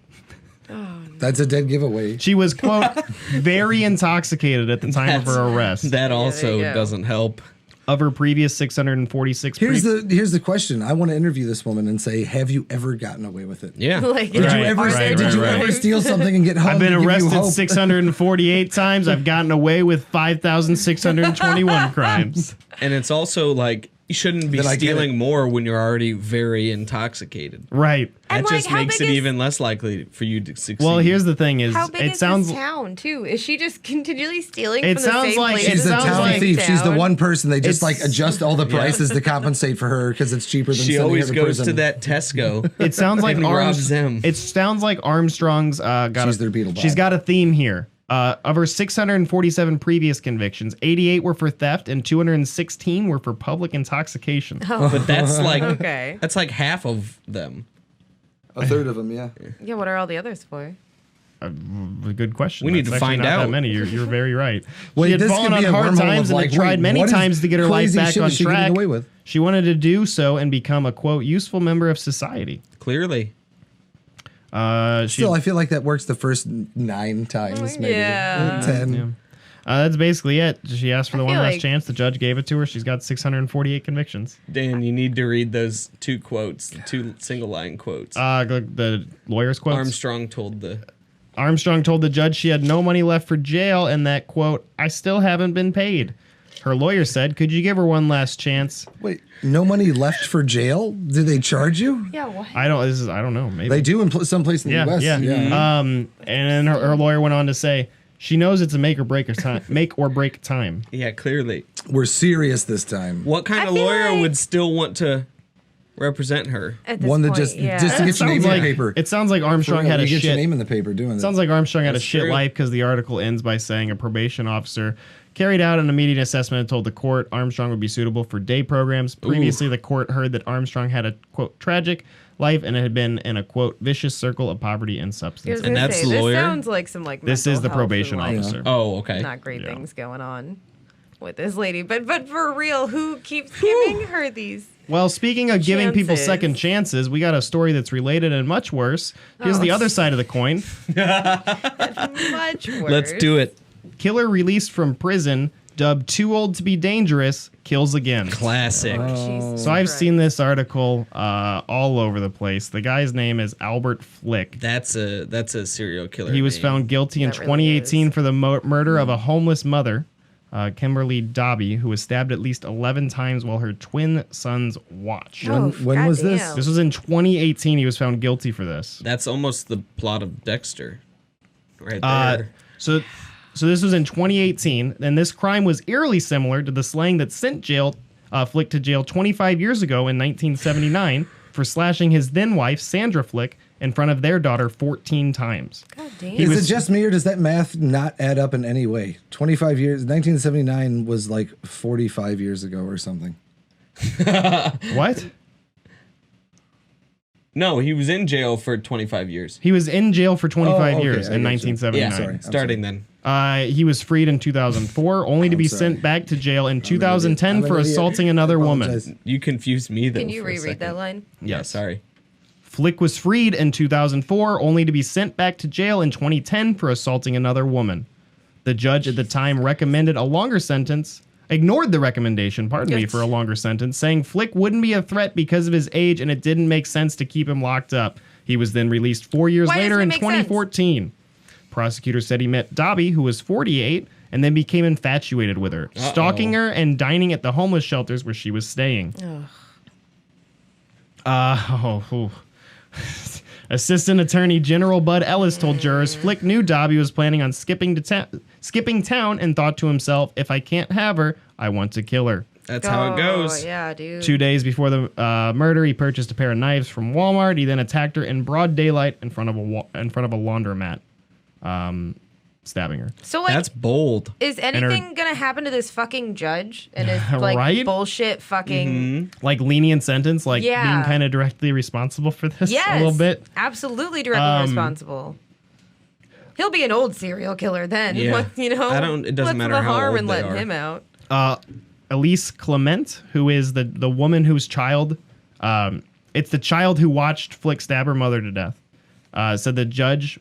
That's a dead giveaway. She was quote very intoxicated at the time of her arrest. That also you go. doesn't help. Of her previous 646. Here's the question. I want to interview this woman and say, have you ever gotten away with it? Yeah. Like, Did you ever are there did you right. ever steal something and get home? I've been to give you arrested hope? 648 times. I've gotten away with 5,621 crimes. And it's also like you shouldn't be Then I get stealing it. more when you're already very intoxicated. Right. And, That like, just how makes it big is- even less likely for you to succeed. Well, here's the thing: is How big it is sounds this town too? Is she just continually stealing It from the sounds same like- places? She's the sounds town like thief. She's the town? one person they just It's- like adjust all the prices to compensate for her because it's cheaper than she sending always her goes prison. to that Tesco. It sounds like and robs them. It sounds like Armstrong's got She's their Beetle she's Bob. got a theme here. Of her 647 previous convictions, 88 were for theft and 216 were for public intoxication. But that's like Okay. that's like half of them. A third of them, yeah. Yeah, what are all the others for? A good question. We need That's to actually find not out. That many. You're very right. Wait, She had this fallen could be on a hard wormhole times of, and like, had tried wait, many what is times to get her life crazy back shit on is she getting track. away with? She wanted to do so and become a quote useful member of society. Clearly. She Still, I feel like that works the first 9 times, maybe. Yeah. 10. Yeah. That's basically it. She asked for the I one feel last like- chance. The judge gave it to her. She's got 648 convictions. Dan, you need to read those two quotes, the two single line quotes. The lawyer's quotes. Armstrong told the judge she had no money left for jail and that, quote, I still haven't been paid. Her lawyer said, could you give her one last chance? Wait, no money left for jail? Do they charge you? Yeah, what? I don't know. Maybe. They do in some place in the U.S. Yeah. And then her lawyer went on to say, she knows it's a make or break time. Yeah, clearly. We're serious this time. What kind I of feel lawyer like- would still want to represent her? At this One that point, just yeah. to get your name in the paper. It sounds like Armstrong had a you get your shit. name in the paper doing that. Sounds like Armstrong had a That's shit true. life because the article ends by saying a probation officer carried out an immediate assessment and told the court Armstrong would be suitable for day programs. Previously, the court heard that Armstrong had a, quote, tragic life and it had been in a, quote, vicious circle of poverty and I was substance. gonna that's say, lawyer? This sounds like some like This mental is the health probation and, like, officer. Oh, okay. Not great Yeah. things going on. with this lady. But for real, who keeps giving her these? Well, speaking of giving people Chances. second chances, we got a story that's related and much worse. Here's the other side of the coin. Much worse. Let's do it. Killer released from prison, dubbed too old to be dangerous, kills again. Classic. So I've seen this article all over the place. The guy's name is Albert Flick. That's a serial killer. He was name. found guilty in 2018 for the murder of a homeless mother, Kimberly Dobby, who was stabbed at least 11 times while her twin sons watched. When was this? This was in 2018. He was found guilty for this. That's almost the plot of Dexter, right there. So this was in 2018, and this crime was eerily similar to the slaying that sent Flick to jail 25 years ago in 1979 for slashing his then wife, Sandra Flick, in front of their daughter 14 times. God damn. Is it just me or does that math not add up in any way? 25 years, 1979 was like 45 years ago or something. What? No, he was in jail for 25 years. He was in jail for 25 okay, years I in get you. 1979. Yeah, sorry, I'm starting then. He was freed in 2004, only to be sorry. sent back to jail in 2010 I'm for an idiot. assaulting another woman. Apologize. You confused me though. Can you for a reread second. that line? Yeah, sorry. Flick was freed in 2004, only to be sent back to jail in 2010 for assaulting another woman. The judge at the time recommended a longer sentence, ignored the recommendation, for a longer sentence, saying Flick wouldn't be a threat because of his age and it didn't make sense to keep him locked up. He was then released 4 years Why later doesn't it in make 2014. Prosecutors said he met Dobby, who was 48, and then became infatuated with her, stalking her and dining at the homeless shelters where she was staying. Assistant Attorney General Bud Ellis told jurors Flick knew Dobby was planning on skipping town and thought to himself, if I can't have her, I want to kill her. That's how it goes. Yeah, dude. 2 days before the murder, he purchased a pair of knives from Walmart. He then attacked her in broad daylight in front of a laundromat, stabbing her. So like, That's bold. is anything gonna happen to this fucking judge and his like Right? bullshit fucking? Like lenient sentence, like Yeah. being kind of directly responsible for this Yes, a little bit. absolutely directly responsible. He'll be an old serial killer then. Yeah. What, you know, It doesn't what's matter the how harm old in they letting are. him out? Elise Clement, who is the woman whose child, it's the child who watched Flick stab her mother to death, said the judge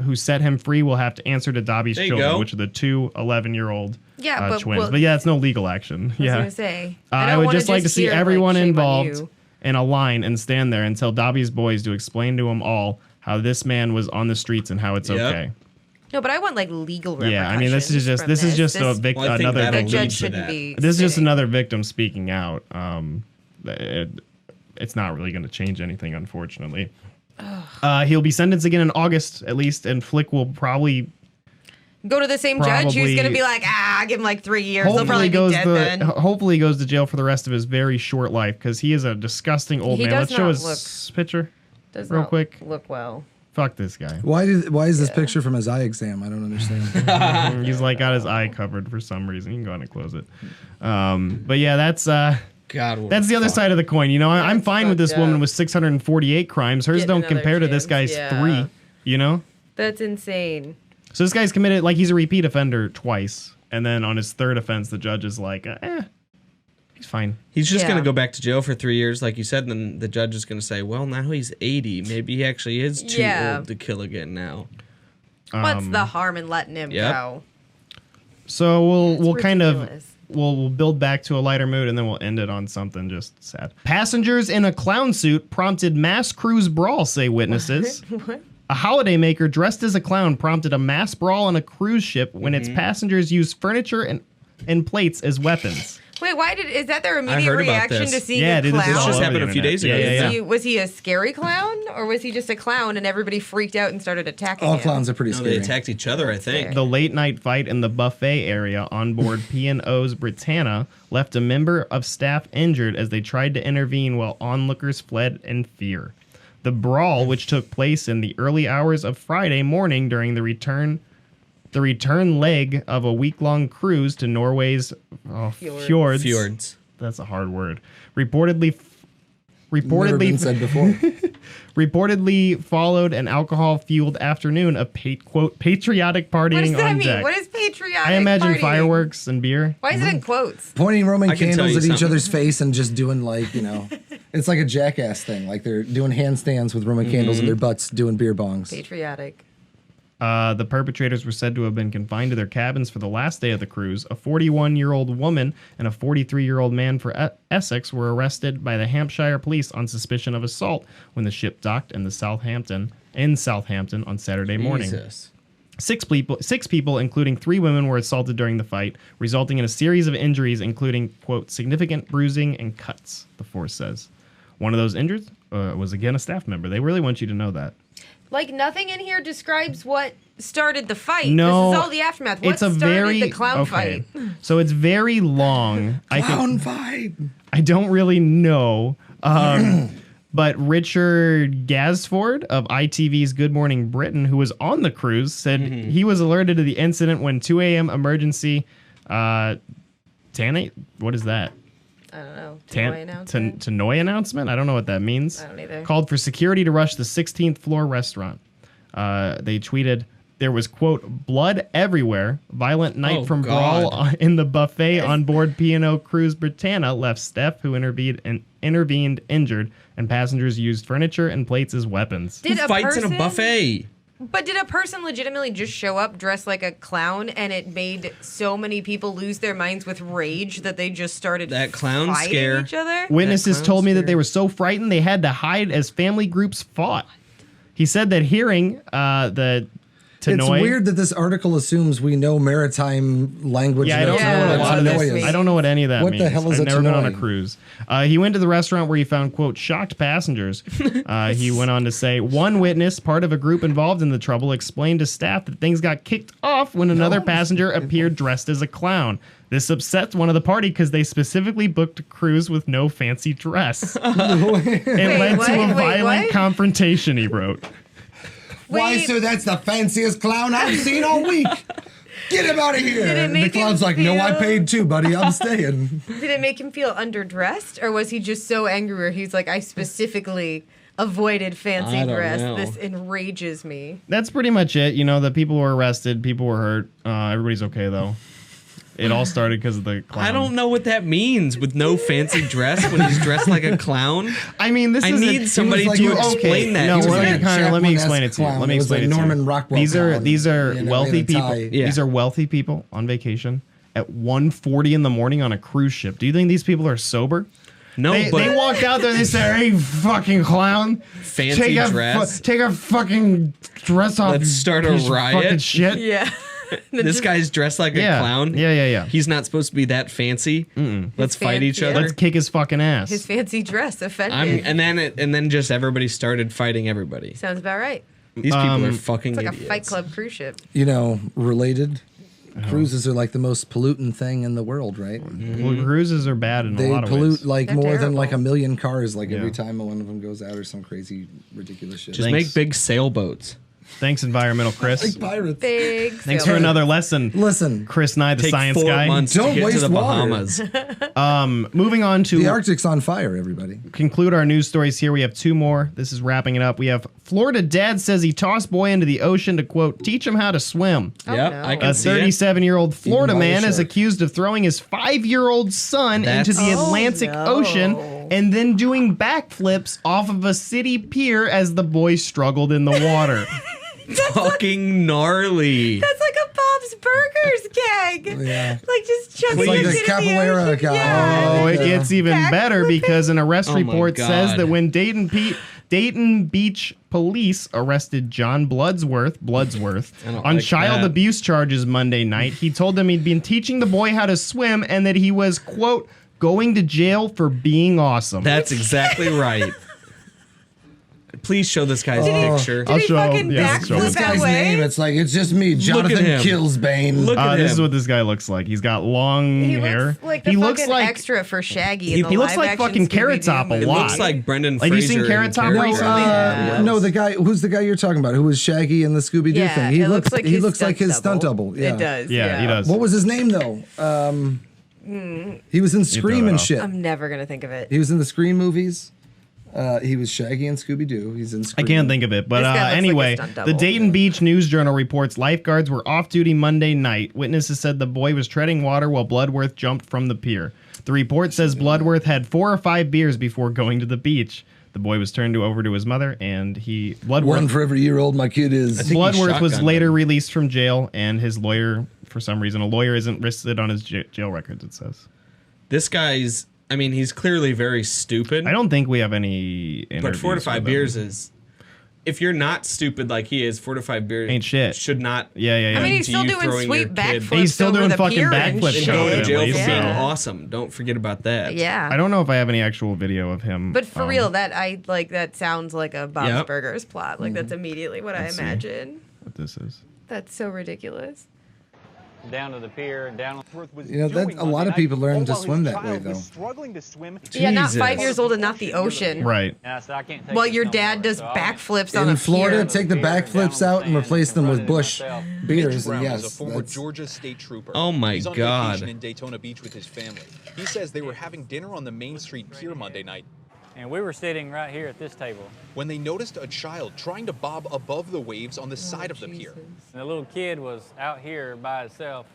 who set him free will have to answer to Dobby's There you children, go. which are the two 11-year-old Yeah, but twins. well- But yeah, it's no legal action. I was gonna say. I don't would wanna just like to see hear, like, everyone shame on involved you. in a line and stand there and tell Dobby's boys to explain to them all how this man was on the streets and how it's Yep. okay. No, but I want like legal repercussions. Yeah, I mean this is just from this. a Well, I think another that'll The victim. lead judge to shouldn't that. be. This is just sitting. another victim speaking out. It's not really going to change anything, unfortunately. He'll be sentenced again in August, at least, and Flick will probably Go to the same judge who's gonna probably- be like, give him like 3 years. He'll probably be dead then. hopefully goes to jail for the rest of his very short life because he is a disgusting old He man. does Let's show not his picture Does real not quick. look well. Fuck this guy. Why is this picture from his eye exam? I don't understand. He's like got his eye covered for some reason. You can go ahead and close it. But yeah, that's God, that's the other side of the coin. You know, I'm That's fine with this fucked woman up. with 648 crimes. Hers Getting don't another compare to this chance, guy's yeah. 3. You know. That's insane. So this guy's committed, like, he's a repeat offender twice. And then on his third offense, the judge is like, he's fine. He's just Yeah. going to go back to jail for 3 years, like you said, and then the judge is going to say, well, now he's 80. Maybe he actually is too Yeah. old to kill again now. What's the harm in letting him Yep. go? So we'll kind of, ridiculous. we'll build back to a lighter mood, and then we'll end it on something just sad. Passengers in a clown suit prompted mass cruise brawl, say witnesses. What? A holidaymaker dressed as a clown prompted a mass brawl on a cruise ship when its passengers used furniture and plates as weapons. Wait, is that their immediate heard about reaction this. to seeing Yeah, a dude, this clown? is all just over happened the a few internet. days ago. Yeah. Was he a scary clown, or was he just a clown and everybody freaked out and started attacking All him? clowns are pretty No, scary. they attacked each other, I think. The late night fight in the buffet area on board P&O's Britannia left a member of staff injured as they tried to intervene while onlookers fled in fear. The brawl, which took place in the early hours of Friday morning during the return leg of a week-long cruise to Norway's fjords. Fjords. That's a hard word. Reportedly Never been said before. reportedly followed an alcohol-fueled afternoon of quote patriotic partying What does that on mean? deck. What is patriotic? I imagine partying? fireworks and beer. Why is it in quotes? Pointing Roman I can tell candles you at each something. other's face and just doing like, it's like a jackass thing. Like they're doing handstands with Roman candles in their butts, doing beer bongs. Patriotic. The perpetrators were said to have been confined to their cabins for the last day of the cruise. A 41-year-old woman and a 43-year-old man for Essex were arrested by the Hampshire police on suspicion of assault when the ship docked in Southampton on Saturday morning. Jesus. Six people, including 3 women, were assaulted during the fight, resulting in a series of injuries, including, quote, significant bruising and cuts, the force says. One of those injured was, again, a staff member. They really want you to know that. Like, nothing in here describes what started the fight. No, This is all the aftermath. What it's a started very the clown fight? So it's very long. Clown fight. I don't really know. But Richard Gasford of ITV's Good Morning Britain, who was on the cruise, said he was alerted to the incident when 2 a.m. emergency what is that? I don't know. Tannoy announcement? I don't know what that means. I don't either. Called for security to rush the 16th floor restaurant. They tweeted, there was, quote, blood everywhere. Violent night from brawl in the buffet on board P&O Cruise Britannia left Steph, who intervened injured, and passengers used furniture and plates as weapons. Who fights in a buffet? But did a person legitimately just show up dressed like a clown and it made so many people lose their minds with rage that they just started That clown fighting scare. each other? Witnesses told me that they were so frightened they had to hide as family groups fought. He said that hearing the Tannoy... It's weird that this article assumes we know maritime language. Yeah, I don't know what a lot of this is. I don't know what any of that means. What the hell is I've a never been on a Tannoy? cruise. He went to the restaurant where he found, quote, shocked passengers. He went on to say, one witness, part of a group involved in the trouble, explained to staff that things got kicked off when another passenger appeared dressed as a clown. This upset one of the party because they specifically booked a cruise with no fancy dress. It led to a violent confrontation, he wrote. Why, sir, that's the fanciest clown I've seen all week. Get him out of here. Did it And the make clown's him like, no, I feel- paid too, buddy. I'm staying. Did it make him feel underdressed, or was he just so angry where he's like, I specifically avoided fancy I don't dress. know. This enrages me. That's pretty much it. You know, the people were arrested, people were hurt. Everybody's okay, though. It all started because of the clown. I don't know what that means with no fancy dress when he's dressed like a clown. I mean, this I is need somebody to explain that. No, to let me. me explain it to you. Let me explain it to you. Norman Rockwell These are clown, wealthy in a people. tie. Yeah. These are wealthy people on vacation at 1:40 in the morning on a cruise ship. Do you think these people are sober? No, they but walked out there and they said, "Hey, fucking clown, Fancy dress. take a fucking dress off. Let's you start a piece of riot." Fucking shit. Yeah. This guy's dressed like a clown. Yeah. He's not supposed to be that fancy. Let's fight each fancy, other. Let's kick his fucking ass. His fancy dress offended. and then just everybody started fighting everybody. Sounds about right. These people are fucking It's like idiots. a Fight Club cruise ship. You know, related. Cruises are like the most pollutant thing in the world, right? Well, cruises are bad in They a lot of pollute ways. like They're more than like terrible. 1 million cars, like Yeah. every time one of them goes out or some crazy, ridiculous shit. Just make big sailboats. Thanks, environmental Chris. like pirates. Big. Thanks for another lesson. Listen, Chris Nye, the Take science 4 guy. months Don't to get waste to the water. Bahamas. Moving on to the Arctic's on fire, everybody. conclude our news stories here. We have 2 more. This is wrapping it up. We have Florida dad says he tossed boy into the ocean to, quote, teach him how to swim. Yep, no. I can A see it. 37-year-old Florida Even by a man is shark. accused of throwing his 5-year-old son into the That's- Atlantic Oh, Ocean no. and then doing backflips off of a city pier as the boy struggled in the water. Fucking gnarly. That's like a Bob's Burgers gag. Yeah. Like just chucking It's like your the kid in the capoeira ocean. guy. Yeah. Oh, it Yeah. gets even better because an arrest Oh my report says God. that when Dayton Beach police arrested John Bloodsworth I don't on like child that. abuse charges Monday night, he told them he'd been teaching the boy how to swim and that he was, quote, going to jail for being awesome. That's exactly right. Please show this guy's picture. Did he show him. fucking Yeah, I'll show him. backflip This that guy's way? name, it's like, it's just me, Look at Jonathan him. Killsbane. Look at him. This is what this guy looks like. He's got long He hair. looks like the he fucking looks like extra for Shaggy. In the he looks like live-action fucking Carrot Scooby-Doo Top a movie. It lot. looks like Brendan Like, you Fraser. seen Carrot in Top No, recently? Yeah. no, the guy. Who's the guy you're talking about? Who was Shaggy in the Scooby Doo Yeah, thing? He it looks like he his looks like stunt his stunt double. Yeah. It does. Yeah, he does. What was his name though? He was in Scream it and off. shit. I'm never gonna think of it. He was in the Scream movies. He was Shaggy and Scooby-Doo. He's in Scream. I can't think of it, but This guy looks like a anyway, stunt double. the Dayton Beach News Journal reports lifeguards were off duty Monday night. Witnesses said the boy was treading water while Bloodworth jumped from the pier. The report says Bloodworth had 4 or 5 beers before going to the beach. The boy was turned over to his mother, and one for every year old my kid is. Bloodworth was later released from jail, and his lawyer, for some reason, a lawyer isn't listed on his jail records, it says. This guy's, I mean, he's clearly very stupid. I don't think we have any But 4 to 5 beers is, if you're not stupid like he is, 4 to 5 beers ain't shit. Should not. Yeah. I mean, he's still doing sweet backflips. He's still over doing the fucking pier and backflips shit. going to jail for Yeah. being awesome. Don't forget about that. Yeah. I don't know if I have any actual video of him. But for real, that sounds like a Bob's Yep. Burgers plot. Like that's immediately what Let's I see imagine. what this is. That's so ridiculous. Down to the pier, down. You know, that a lot of people learn to swim that way, though. Struggling to swim. Yeah, not 5 years old and not the ocean. Right. And I said, I can't take Well, this your no dad more, does so I'll- backflips on a In Florida, pier. take the backflips out and replace them with Bush beers, and Brown yes, is a former that's- Georgia state trooper. Oh my He's on God. vacation in Daytona Beach with his family. He says they were having dinner on the Main Street Pier Monday night And we were sitting right here at this table. when they noticed a child trying to bob above the waves on the side of the pier. And the little kid was out here by itself,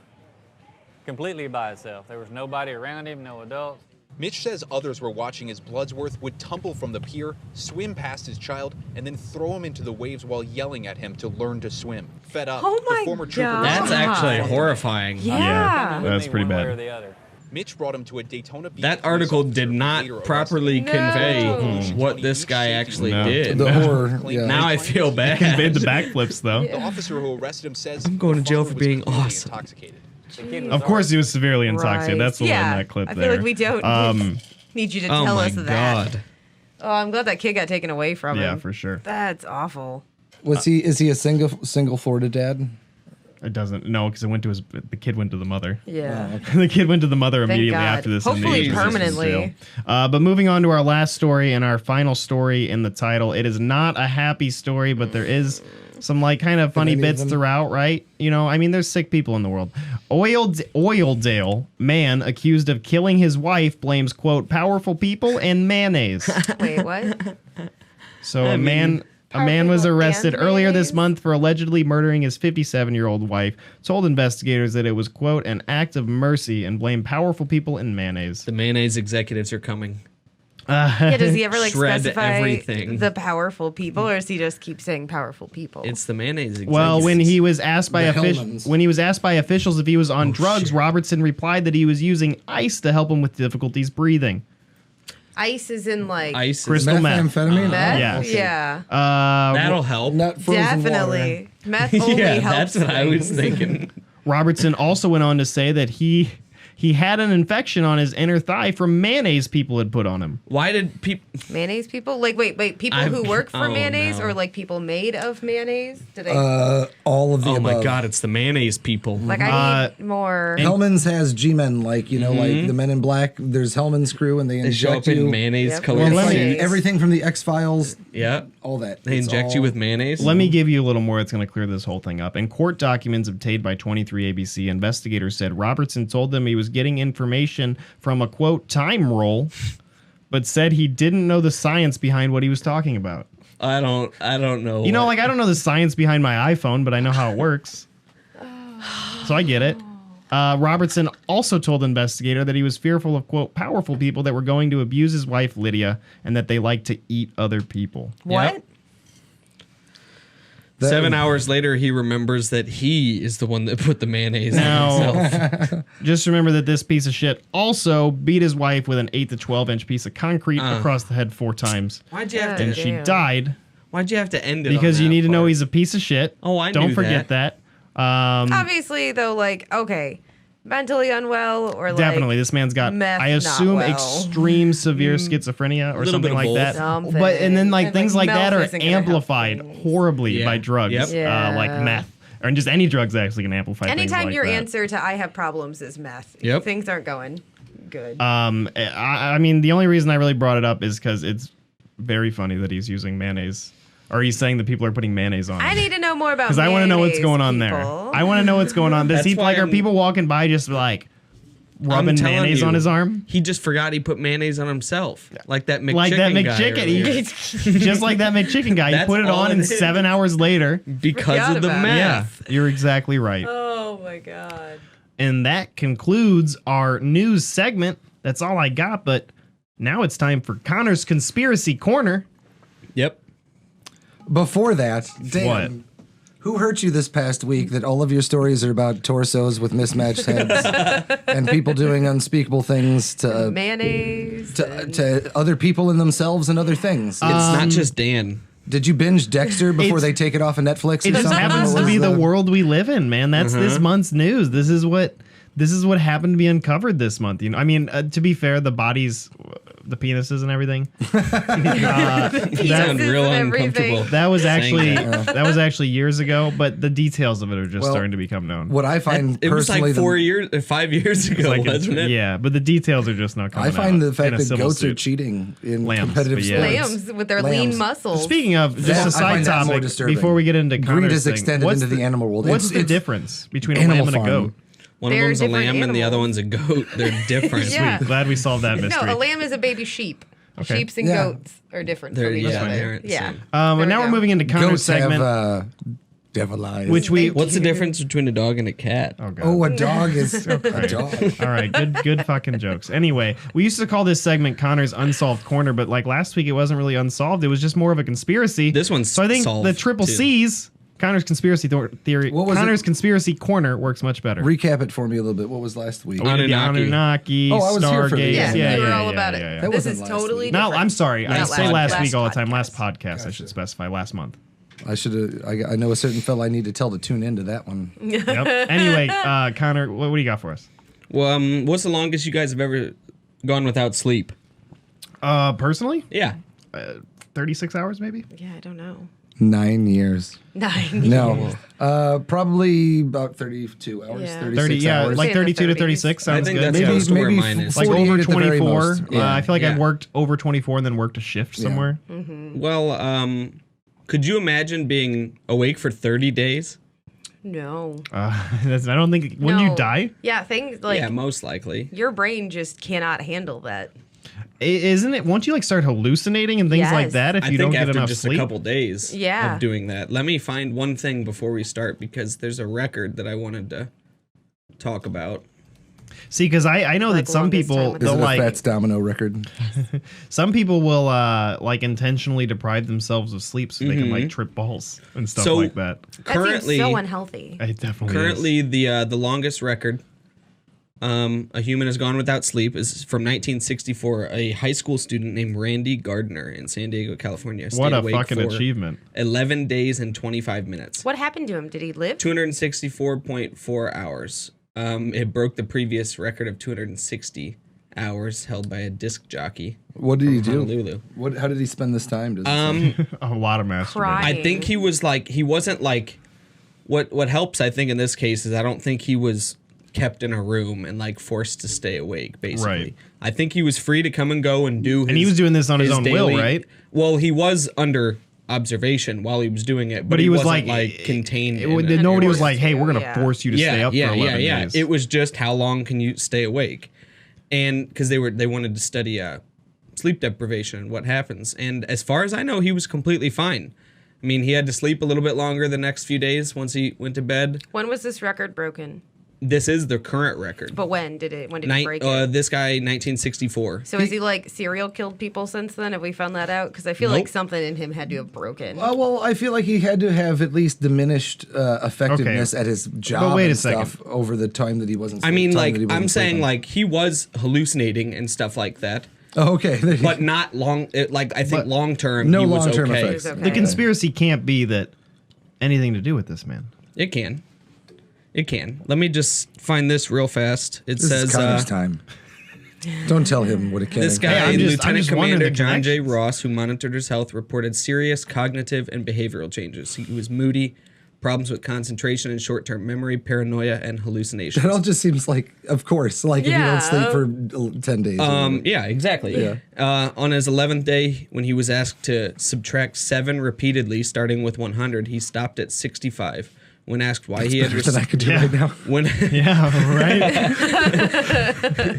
completely by itself. There was nobody around him, no adults. Mitch says others were watching as Bloodsworth would tumble from the pier, swim past his child, and then throw him into the waves while yelling at him to learn to swim. Fed up, Oh my the former trooper... God. That's actually horrifying. Yeah. That's pretty One way or bad. the other. Mitch brought him to a Daytona Beach. That police article officer did who not later properly arrested convey what this guy actually did. The horror, yeah. Now I feel bad. Conveyed the backflips, though. The officer who arrested him says I'm going to jail the for father was being clearly awesome. Intoxicated. Of course, he was severely intoxicated. Right. That's the one in that clip I there. feel like we don't need you to Oh tell my us that. God. Oh, I'm glad that kid got taken away from him. Yeah, for sure. That's awful. Is he a single Florida dad? It doesn't. No, because the kid went to the mother. Yeah. The kid went to the mother Thank immediately God. after this. Hopefully and immediately was in permanently. jail. But moving on to our last story and our final story in the title. It is not a happy story, but there is some like kind of funny any of bits them? throughout, right? You know, I mean, there's sick people in the world. Oildale man accused of killing his wife blames, quote, powerful people and mayonnaise. Wait, what? So a man was arrested and earlier this mayonnaise? month for allegedly murdering his 57-year-old wife, told investigators that it was, quote, an act of mercy and blamed powerful people and mayonnaise. The mayonnaise executives are coming. Yeah, does he ever like Shred specify everything. the powerful people, or does he just keep saying powerful people? It's the mayonnaise executives. Well, when he was asked by The Hellmans. officials if he was on drugs, Robertson replied that he was using ice to help him with difficulties breathing. Ice is in like ice is Crystal meth. Methamphetamine? meth? Yeah. Yeah. that'll help. Not frozen Definitely. Meth only Yeah, helps that's what I was things. thinking. Robertson also went on to say that he had an infection on his inner thigh from mayonnaise people had put on him. Why did people? Mayonnaise people? Like, wait, people who work for oh, mayonnaise, no. or like people made of mayonnaise? Do they? All of the Oh above. my God! It's the mayonnaise people. like, I need more. Hellman's has G-Men, like, you know, like the Men in Black. There's Hellman's crew, and they They show inject up in you. mayonnaise Yep. colored Well, let me- suits. everything from the X-Files, Yeah, all that. they It's inject you all- with mayonnaise. Let me give you a little more that's going to clear this whole thing up. In court documents obtained by 23 ABC, investigators said Robertson told them he was getting information from a, quote, time roll, but said he didn't know the science behind what he was talking about. I don't know. You know, like, I don't know the science behind my iPhone, but I know how it works. So I get it. Robertson also told the investigator that he was fearful of, quote, powerful people that were going to abuse his wife, Lydia, and that they like to eat other people. What? Yep. 7 hours later, he remembers that he is the one that put the mayonnaise on himself. Just remember that this piece of shit also beat his wife with an 8 to 12-inch piece of concrete across the head 4 times. Why'd you have to? And she died Why'd you have to end it? because on you that need to know part? he's a piece of shit. Oh, I Don't knew forget that. Obviously, though, like, okay, mentally unwell or like Definitely, this man's got, meth, I not assume, well. extreme severe schizophrenia or Little something bit of like both. that. Something. But and then like And, things like that meth are isn't gonna help amplified things. horribly Yeah. by drugs, Yep. Yeah. like meth, or just any drugs that actually can amplify. things Anytime like your that. answer to I have problems is meth, Yep. things aren't going good. I mean, the only reason I really brought it up is because it's very funny that he's using mayonnaise, or he's saying that people are putting mayonnaise on. I need to know more about because I want to know what's mayonnaise, going on there. people. I want to know what's going on. Does That's he why like? Are I'm- people walking by just like, rubbing mayonnaise on his arm. He just forgot he put mayonnaise on himself, like that McChicken Like that guy McChicken. earlier. Just like that McChicken guy. He That's put it all on, and it is. 7 hours later, Because of the math. Yeah, you're exactly right. Oh my god. And that concludes our news segment. That's all I got, but now it's time for Connor's Conspiracy Corner. Yep. Before that, Dan, What? who hurt you this past week that all of your stories are about torsos with mismatched heads and people doing unspeakable things to Mayonnaise. to other people and themselves and other things? It's not just Dan. Did you binge Dexter before It's- they take it off of Netflix? It or just something? happens Or to be was the world we live in, man. That's this month's news. This is what happened to be uncovered this month. You know, I mean, to be fair, the bodies, the penises and everything. You sound real uncomfortable. That was actually saying that was actually years ago, but the details of it are just Well, starting to become known. What I find It was personally like 5 years ago, Like wasn't it? Yeah, but the details are just not coming I find out the fact in a that civil goats are suit. cheating in Lambs, competitive but yeah. sports. Lambs with their lean Lambs. muscles. Speaking of, just That- a I side find that more topic disturbing. before we get into Greed Connor's is thing, extended what's into the animal world. What's It's- the difference between a Animal lamb and a Farm. goat? One They're of them's a different lamb and the other animals. one's a goat. They're different. Yeah. Glad we solved that No, mystery. a lamb is a baby sheep. Okay. Sheeps and Yeah. goats are different They're from each other. inherent, Yeah. same. And There now we we're go. moving into Connor's Goats segment, have devil eyes. which we. What's the difference between a dog and a cat? Oh, God. Oh, a dog is a dog. All right, good fucking jokes. Anyway, we used to call this segment Connor's Unsolved Corner, but like last week, it wasn't really unsolved. It was just more of a conspiracy. This one's so I think solved, the triple too. C's, Connor's Conspiracy Theory, What was Connor's it? Conspiracy Corner works much better. Recap it for me a little bit. What was last week? We did the Anunnaki, Oh, I was here for Stargate. this. Yeah, you were yeah, all yeah, about yeah, it. yeah. That This wasn't is last totally week. No, different. I'm sorry. I Not say last last week all the time. podcast. Last podcast, I should specify. Last month. I should have. I know a certain fella I need to tell to tune into that one. Yep. Anyway, Connor, what do you got for us? Well, what's the longest you guys have ever gone without sleep? Personally, Yeah. 36 hours maybe. Yeah, I don't know. 9 years. 9. No, probably about 32 hours. Yeah. 36 30, yeah, hours. like Say in the 32 to 30s. 36 I sounds think good. that's maybe close to where maybe mine is. Like 48 over at the very 24. most. Yeah. I feel like Yeah. I've worked over 24 and then worked a shift somewhere. Well, could you imagine being awake for 30 days? No. I don't think. Wouldn't you No. die? Yeah, things like Yeah, most likely. your brain just cannot handle that. Isn't it? Won't you like start hallucinating and things like Yes. that if I you think don't get after enough just sleep? a couple days Yeah. of doing that. Let me find one thing before we start because there's a record that I wanted to talk about. See, because I know Like that some longest people time Is they'll it a like Fats Domino record? some people will like intentionally deprive themselves of sleep so they can like trip balls and stuff So- like that. That Currently, seems so unhealthy. It definitely currently is. the longest record a human has gone without sleep is from 1964. A high school student named Randy Gardner in San Diego, California. What stayed a awake fucking for achievement! 11 days and 25 minutes. What happened to him? Did he live? 264.4 hours. It broke the previous record of 260 hours held by a disc jockey. What did he do? Honolulu. How did he spend this time? Does it say? A lot of masturbation. Crying. I think he was like he wasn't like what helps I think in this case is I don't think he was kept in a room and like forced to stay awake basically. Right. I think he was free to come and go and do his, And he was doing this on his own will, right? Well, he was under observation while he was doing it, but he was wasn't like contained. Nobody was Forced like, "Hey, to, we're gonna yeah. force you to stay up for 11 days." It was just how long can you stay awake, and because they wanted to study sleep deprivation and what happens. And as far as I know, he was completely fine. I mean, he had to sleep a little bit longer the next few days once he went to bed. When was this record broken? This is the current record. But when did he break it? This guy, 1964. So is he like serial killed people since then? Have we found that out? Because I feel like something in him had to have broken. Well, I feel like he had to have at least diminished effectiveness at his job wait a and second. stuff over the time that he wasn't. I mean, time like that he wasn't I'm saying, sleeping. like he was hallucinating and stuff like that. Oh, okay. But not long. I think long term. no he was long-term okay. effects. Okay. The conspiracy can't be that anything to do with this man. It can. It can. Let me just find this real fast. It This says is Connor's time. Don't tell him what it can. this guy, Hey, I'm just Lieutenant wondering Commander the John J. connections. Ross, who monitored his health, reported serious cognitive and behavioral changes. He was moody, problems with concentration and short-term memory, paranoia, and hallucinations. That all just seems like, of course, like if you don't sleep for 10 days. Yeah, exactly. Yeah. On his 11th day, when he was asked to subtract 7 repeatedly, starting with 100, he stopped at 65, when asked why he had Better than I could do right now. Yeah, right.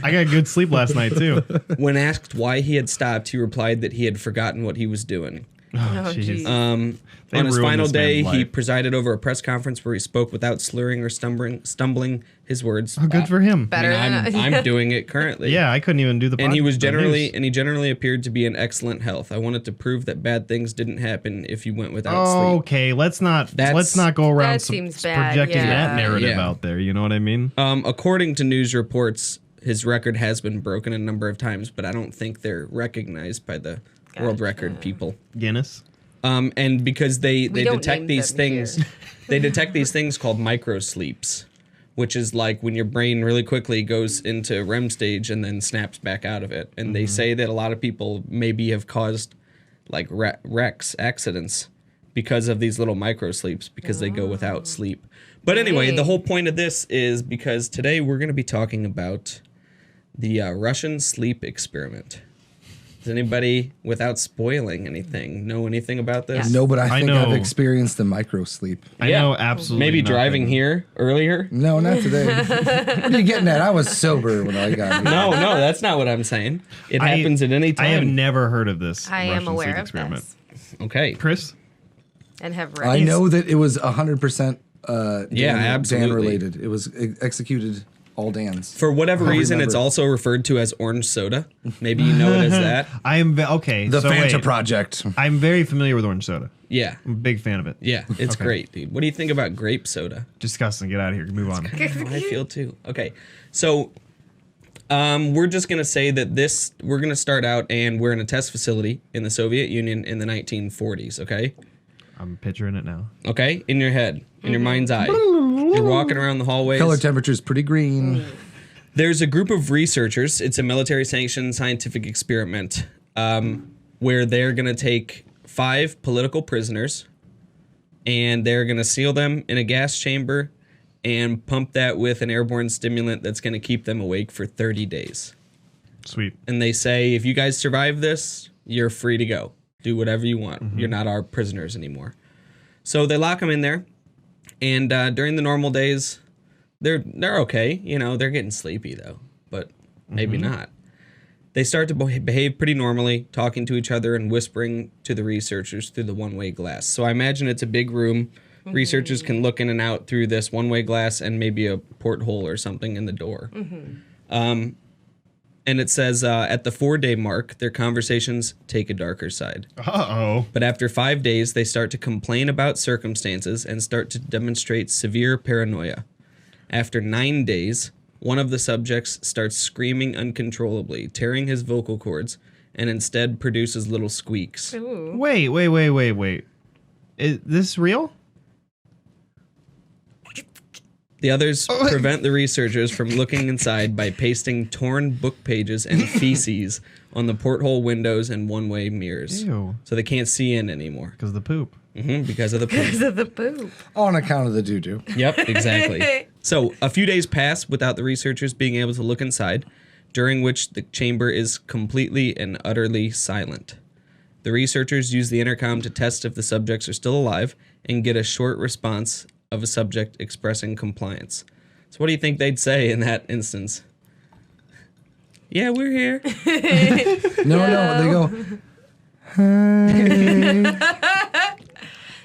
I got good sleep last night too. When asked why he had stopped, he replied that he had forgotten what he was doing. Oh, jeez. On his final day, man's he life. presided over a press conference where he spoke without slurring or stumbling his words. Oh, good for him. Better than I'm doing it currently. Yeah, I couldn't even do the. And he was the generally news. generally appeared to be in excellent health. I wanted to prove that bad things didn't happen if you went without sleep. Okay, let's not go around That seems bad, projecting yeah. that narrative Yeah. out there. You know what I mean? According to news reports, his record has been broken a number of times, but I don't think they're recognized by the world record people. Guinness. And because they don't detect name these them things, here. they detect these things called micro sleeps, which is like when your brain really quickly goes into REM stage and then snaps back out of it. And they say that a lot of people maybe have caused like wrecks, accidents because of these little micro sleeps because they go without sleep. But anyway, the whole point of this is because today we're going to be talking about the Russian sleep experiment. Does anybody, without spoiling anything, know anything about this? No, but I think know. I've experienced the micro sleep. I know absolutely. Maybe nothing. driving here earlier? No, not today. What are you getting at? I was sober when I got here. No, that's not what I'm saying. It happens at any time. I have never heard of this. I am Russian aware sleep of experiment. this. Okay. Chris? And have read. I know that it was 100% Yeah, Dan absolutely. related. It was executed all Dan's. For whatever I reason, it's remember. also referred to as orange soda. Maybe you know it as that. I am okay. The so Fanta wait. Project. I'm very familiar with orange soda. Yeah. I'm a big fan of it. Yeah, it's Okay. great, dude. What do you think about grape soda? Disgusting. Get out of here. Move on. I feel too. Okay, so we're just gonna say that we're gonna start out and we're in a test facility in the Soviet Union in the 1940s. Okay. I'm picturing it now. Okay, in your head, in your mind's eye, you're walking around the hallways. Color temperature is pretty green. There's a group of researchers. It's a military-sanctioned scientific experiment where they're going to take 5 political prisoners and they're going to seal them in a gas chamber and pump that with an airborne stimulant that's going to keep them awake for 30 days. Sweet. And they say, if you guys survive this, you're free to go. Do whatever you want. You're not our prisoners anymore. So they lock them in there. And during the normal days, they're okay. You know, they're getting sleepy, though. But maybe not. They start to behave pretty normally, talking to each other and whispering to the researchers through the one-way glass. So I imagine it's a big room. Researchers can look in and out through this one-way glass and maybe a porthole or something in the door. And it says, at the 4-day mark, their conversations take a darker side. Uh-oh. But after 5 days, they start to complain about circumstances and start to demonstrate severe paranoia. After 9 days, one of the subjects starts screaming uncontrollably, tearing his vocal cords, and instead produces little squeaks. Ooh. Wait. Is this real? The others prevent the researchers from looking inside by pasting torn book pages and feces on the porthole windows and one-way mirrors. Ew. So they can't see in anymore. Because of the poop. Because of the poop. Because of the poop. On account of the doo-doo. Yep, exactly. So a few days pass without the researchers being able to look inside, during which the chamber is completely and utterly silent. The researchers use the intercom to test if the subjects are still alive and get a short response of a subject expressing compliance. So what do you think they'd say in that instance? Yeah, we're here. No, they go,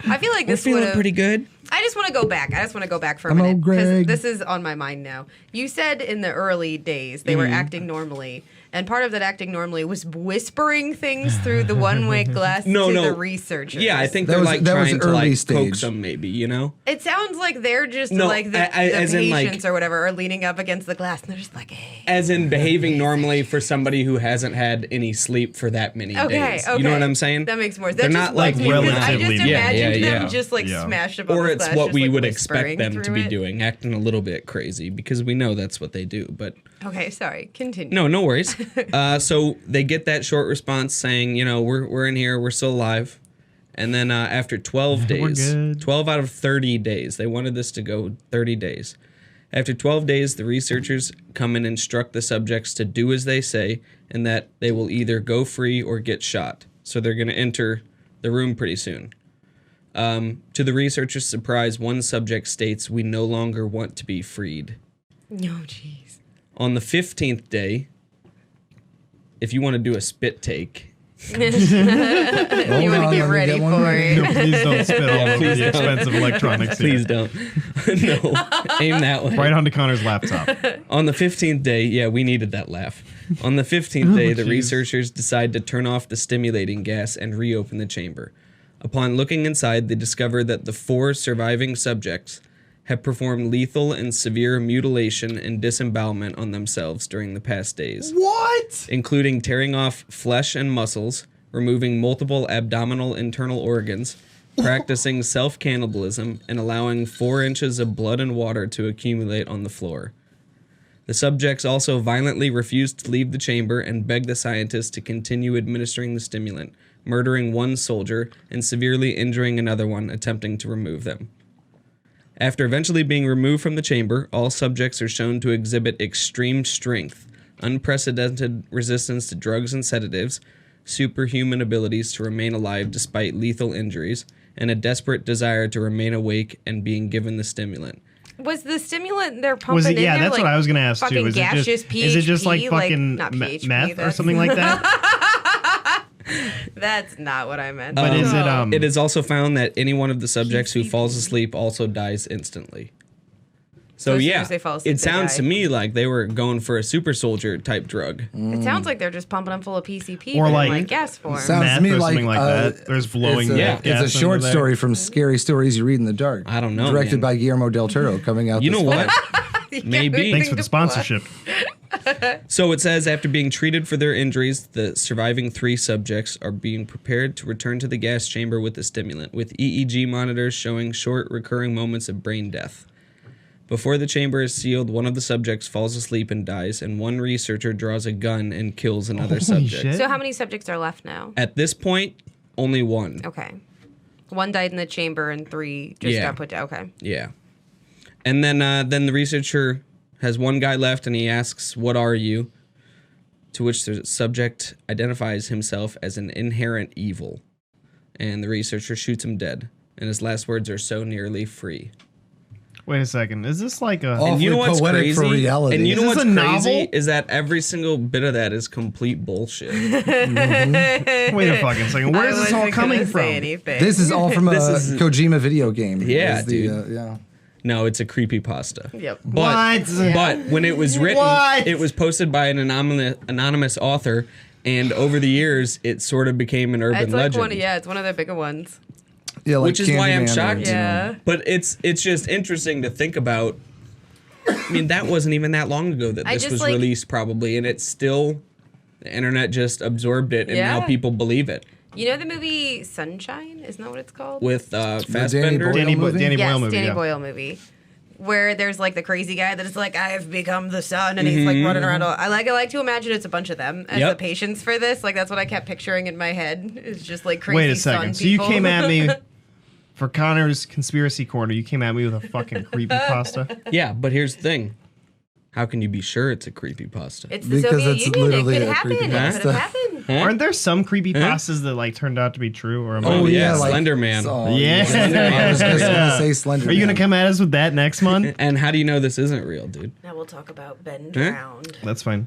I feel like We're this feeling would pretty good. I just want to go back. For a Hello, minute. Because Greg. this is on my mind now. You said in the early days they were acting normally. And part of that acting normally was whispering things through the one-way glass to the researchers. Yeah, I think That they're was- like that was trying to early like stage. coax them maybe, you know? It sounds like they're just No, like the as in, like- patients or whatever are leaning up against the glass and they're just like, hey. As in behaving normally for somebody who hasn't had any sleep for that many days. You know what I'm saying? That makes more sense. They're That not just like bugs me because I relatively- just imagined Yeah. them just like smashed up on Or the it's glass, what just, we like, would whispering expect them to through be it. doing, acting a little bit crazy because we know that's what they do. But Okay, sorry. Continue. no worries. So they get that short response saying, you know, we're in here, we're still alive. And then after 12 We're days, good. 12 out of 30 days, they wanted this to go 30 days. After 12 days, the researchers come and instruct the subjects to do as they say and that they will either go free or get shot. So they're going to enter the room pretty soon. To the researchers' surprise, one subject states, "We no longer want to be freed." No, jeez. On the 15th day, if you want to do a spit take... You want to get ready for it. No, please don't spit all over the expensive electronics. Please don't. No, aim that way. Right onto Connor's laptop. On the 15th day, we needed that laugh. On the 15th day, the researchers decide to turn off the stimulating gas and reopen the chamber. Upon looking inside, they discover that the 4 surviving subjects have performed lethal and severe mutilation and disembowelment on themselves during the past days. What? Including tearing off flesh and muscles, removing multiple abdominal internal organs, practicing self-cannibalism, and allowing 4 inches of blood and water to accumulate on the floor. The subjects also violently refused to leave the chamber and begged the scientists to continue administering the stimulant, murdering one soldier and severely injuring another one attempting to remove them. After eventually being removed from the chamber, all subjects are shown to exhibit extreme strength, unprecedented resistance to drugs and sedatives, superhuman abilities to remain alive despite lethal injuries, and a desperate desire to remain awake and being given the stimulant. Was the stimulant they're pumping Was it? in Yeah, there, that's what I was going to ask too. fucking Is gaseous it just like PHP? fucking Not PHP, meth or that's- something like that? That's not what I meant. But is it? It is also found that any one of the subjects who falls asleep also dies instantly. So as soon yeah, as they fall asleep, it sounds they to die. me like they were going for a super soldier type drug. It sounds like they're just pumping them full of PCP, Or but like- in like gas form. Sounds Meth to me or like, something like that. There's blowing it's gas a short under there. story from Scary Stories You Read in the Dark. I don't know, Directed man. by Guillermo del Toro, coming out. You this know fall. what? Maybe. Thanks for the sponsorship. So it says after being treated for their injuries, the surviving 3 subjects are being prepared to return to the gas chamber with the stimulant, with EEG monitors showing short recurring moments of brain death. Before the chamber is sealed, one of the subjects falls asleep and dies, and one researcher draws a gun and kills another subject. So how many subjects are left now? At this point, only 1. Okay. 1 died in the chamber and 3 just Yeah. got put down. Okay. Yeah. And then the researcher has 1 guy left, and he asks, "What are you?" To which the subject identifies himself as an inherent evil. And the researcher shoots him dead. And his last words are, "So nearly free." Wait a second. Is this like a? And you know what's poetic crazy? for reality. And you know Is what's this a crazy novel? is that every single bit of that is complete bullshit. Wait a fucking second. Where is this all coming from? This is all from a This is- Kojima video game. Yeah, is the, dude. yeah. No, it's a creepypasta. Yep. But when it was written, What? it was posted by an anonymous author, and over the years, it sort of became an urban It's like legend. it's one of the bigger ones. Yeah, like Which is why I'm Candyman or, shocked. you know. Yeah. But it's just interesting to think about. I mean, that wasn't even that long ago that I this just, was like- released, probably, and it's still the internet just absorbed it, and now Yeah. people believe it. You know the movie Sunshine? Isn't that what it's called? With Fassbender, Danny movie? Boyle yes, movie. Danny yeah. Boyle movie. Where there's like the crazy guy that is like, I've become the sun, and he's like running around. I like to imagine it's a bunch of them as Yep. the patients for this. Like that's what I kept picturing in my head. It's just like crazy Wait a sun second. So you people. came at me for Connor's conspiracy corner. You came at me with a fucking creepypasta. Yeah, but here's the thing: how can you be sure it's a creepypasta? It's the Because Soviet it's Union. It literally could a happen. It could creepypasta. have happened. Aren't there some creepypastas that like turned out to be true? Or am I- Oh, yeah, like- Slender Man. Oh, Yeah. I was just going to say Slender Are you gonna Man. come at us with that next month? And how do you know this isn't real, dude? Now we'll talk about Ben Huh? Drowned. That's fine.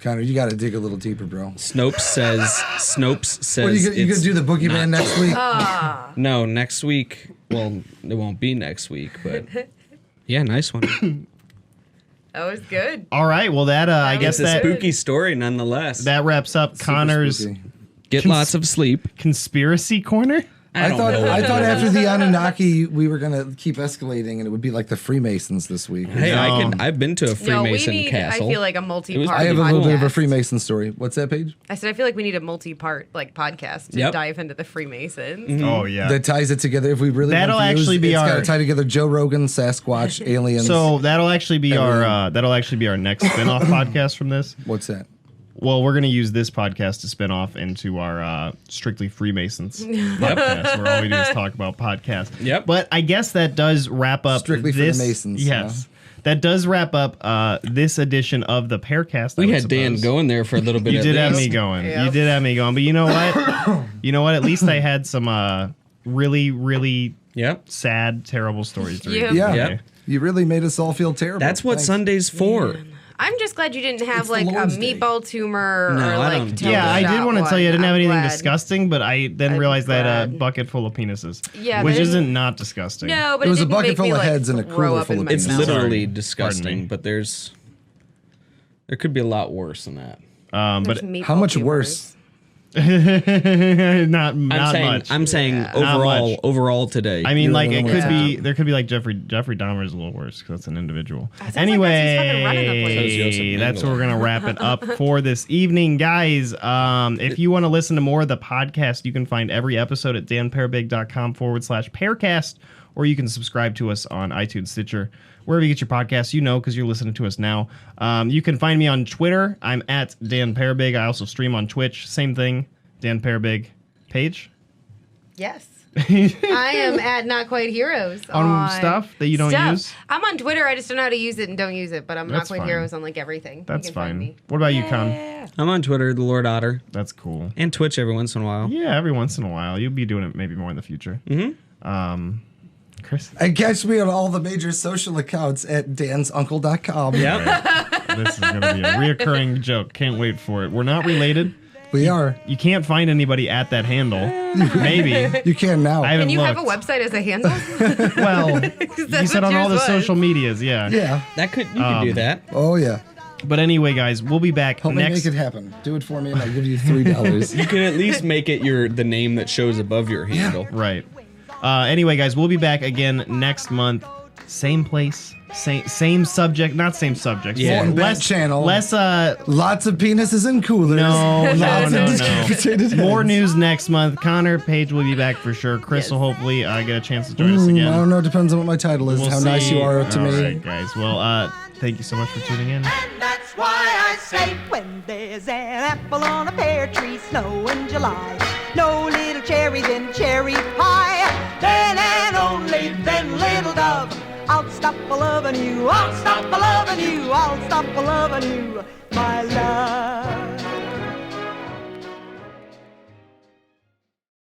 Connor, you got to dig a little deeper, bro. Snopes says What, you going to it's do the boogeyman not next week? No, next week. Well, it won't be next week, but yeah, nice one. That was good. All right. Well, that I guess It's a that spooky story nonetheless. that wraps up Connor's spooky. Get lots of sleep. conspiracy corner. I don't thought know. after the Anunnaki we were gonna keep escalating and it would be like the Freemasons this week. Hey, No. I've been to a No, we Freemason need. castle. I feel like a It was- multi-part. I have a little bit of a podcast. Freemason story. What's that page? I said I feel like we need a multi-part like podcast to Yep. dive into the Freemasons. Oh yeah. That ties it together. If we really That'll want views, actually be it's our- got to tie together Joe Rogan, Sasquatch, aliens. So that'll actually be our next spin-off podcast from this. What's that? Well, we're gonna use this podcast to spin off into our strictly Freemasons podcast, where all we do is talk about podcasts. Yep. But I guess that does wrap up Strictly for this, the Masons, Yes. That does wrap up this edition of the PearCast. we had Dan going there for a little bit. You at did have least. me going. Yep. You did have me going. But you know what? At least I had some really, really sad, terrible stories. To read. Yeah. You really made us all feel terrible. That's what Sunday's for. I'm just glad you didn't have like a meatball tumor or like I did want to tell you I didn't have anything glad. disgusting, but I then realized that a bucket full of penises, which isn't not disgusting. No, but it was a bucket full of heads and a cooler full of penises. It's literally disgusting, but there could be a lot worse than that. But how much worse? not much. I'm saying overall today. I mean, like there could be like Jeffrey Dahmer is a little worse because that's an individual. Anyway, that's where we're gonna wrap it up for this evening, guys. If you want to listen to more of the podcast, you can find every episode at DanPearBig.com/PearCast, or you can subscribe to us on iTunes, Stitcher, wherever you get your podcasts, because you're listening to us now. You can find me on Twitter. I'm at DanPearBig. I also stream on Twitch. Same thing, DanPearBig. Paige? Yes. I am at Not Quite Heroes. On stuff that you don't use? I'm on Twitter. I just don't know how to use it and don't use it, but I'm That's Not Quite fine. Heroes on like everything. That's you can find fine. me. What about you, Con? I'm on Twitter, the Lord Otter. That's cool. And Twitch every once in a while. Yeah, every once in a while. You'll be doing it maybe more in the future. Mm-hmm. Chris? And catch me on all the major social accounts at dansuncle.com. Yep. This is going to be a reoccurring joke. Can't wait for it. We're not related. We are. You can't find anybody at that handle. Maybe. You can now. I haven't Can you looked. have a website as a handle? Well, you said on all the social medias, yeah. Yeah. You could do that. Oh, yeah. But anyway, guys, we'll be back Help me make it happen. Do it for me and I'll give you $3. You can at least make it the name that shows above your handle. Right. Anyway, guys, we'll be back again next month. Same place, same subject, not same subject. Yeah. Less channel. Less lots of penises and coolers. No. More news next month. Connor, Paige will be back for sure. Chris will hopefully get a chance to join us again. I don't know. Depends on what my title is. We'll how see. nice you are to All me. right, guys. Well, thank you so much for tuning in. That's why I say when there's an apple on a pear tree, snow in July, no little cherries in cherry pie, then and only then, little dove, I'll stop a loving you, I'll stop a loving you, I'll stop a loving you, my love.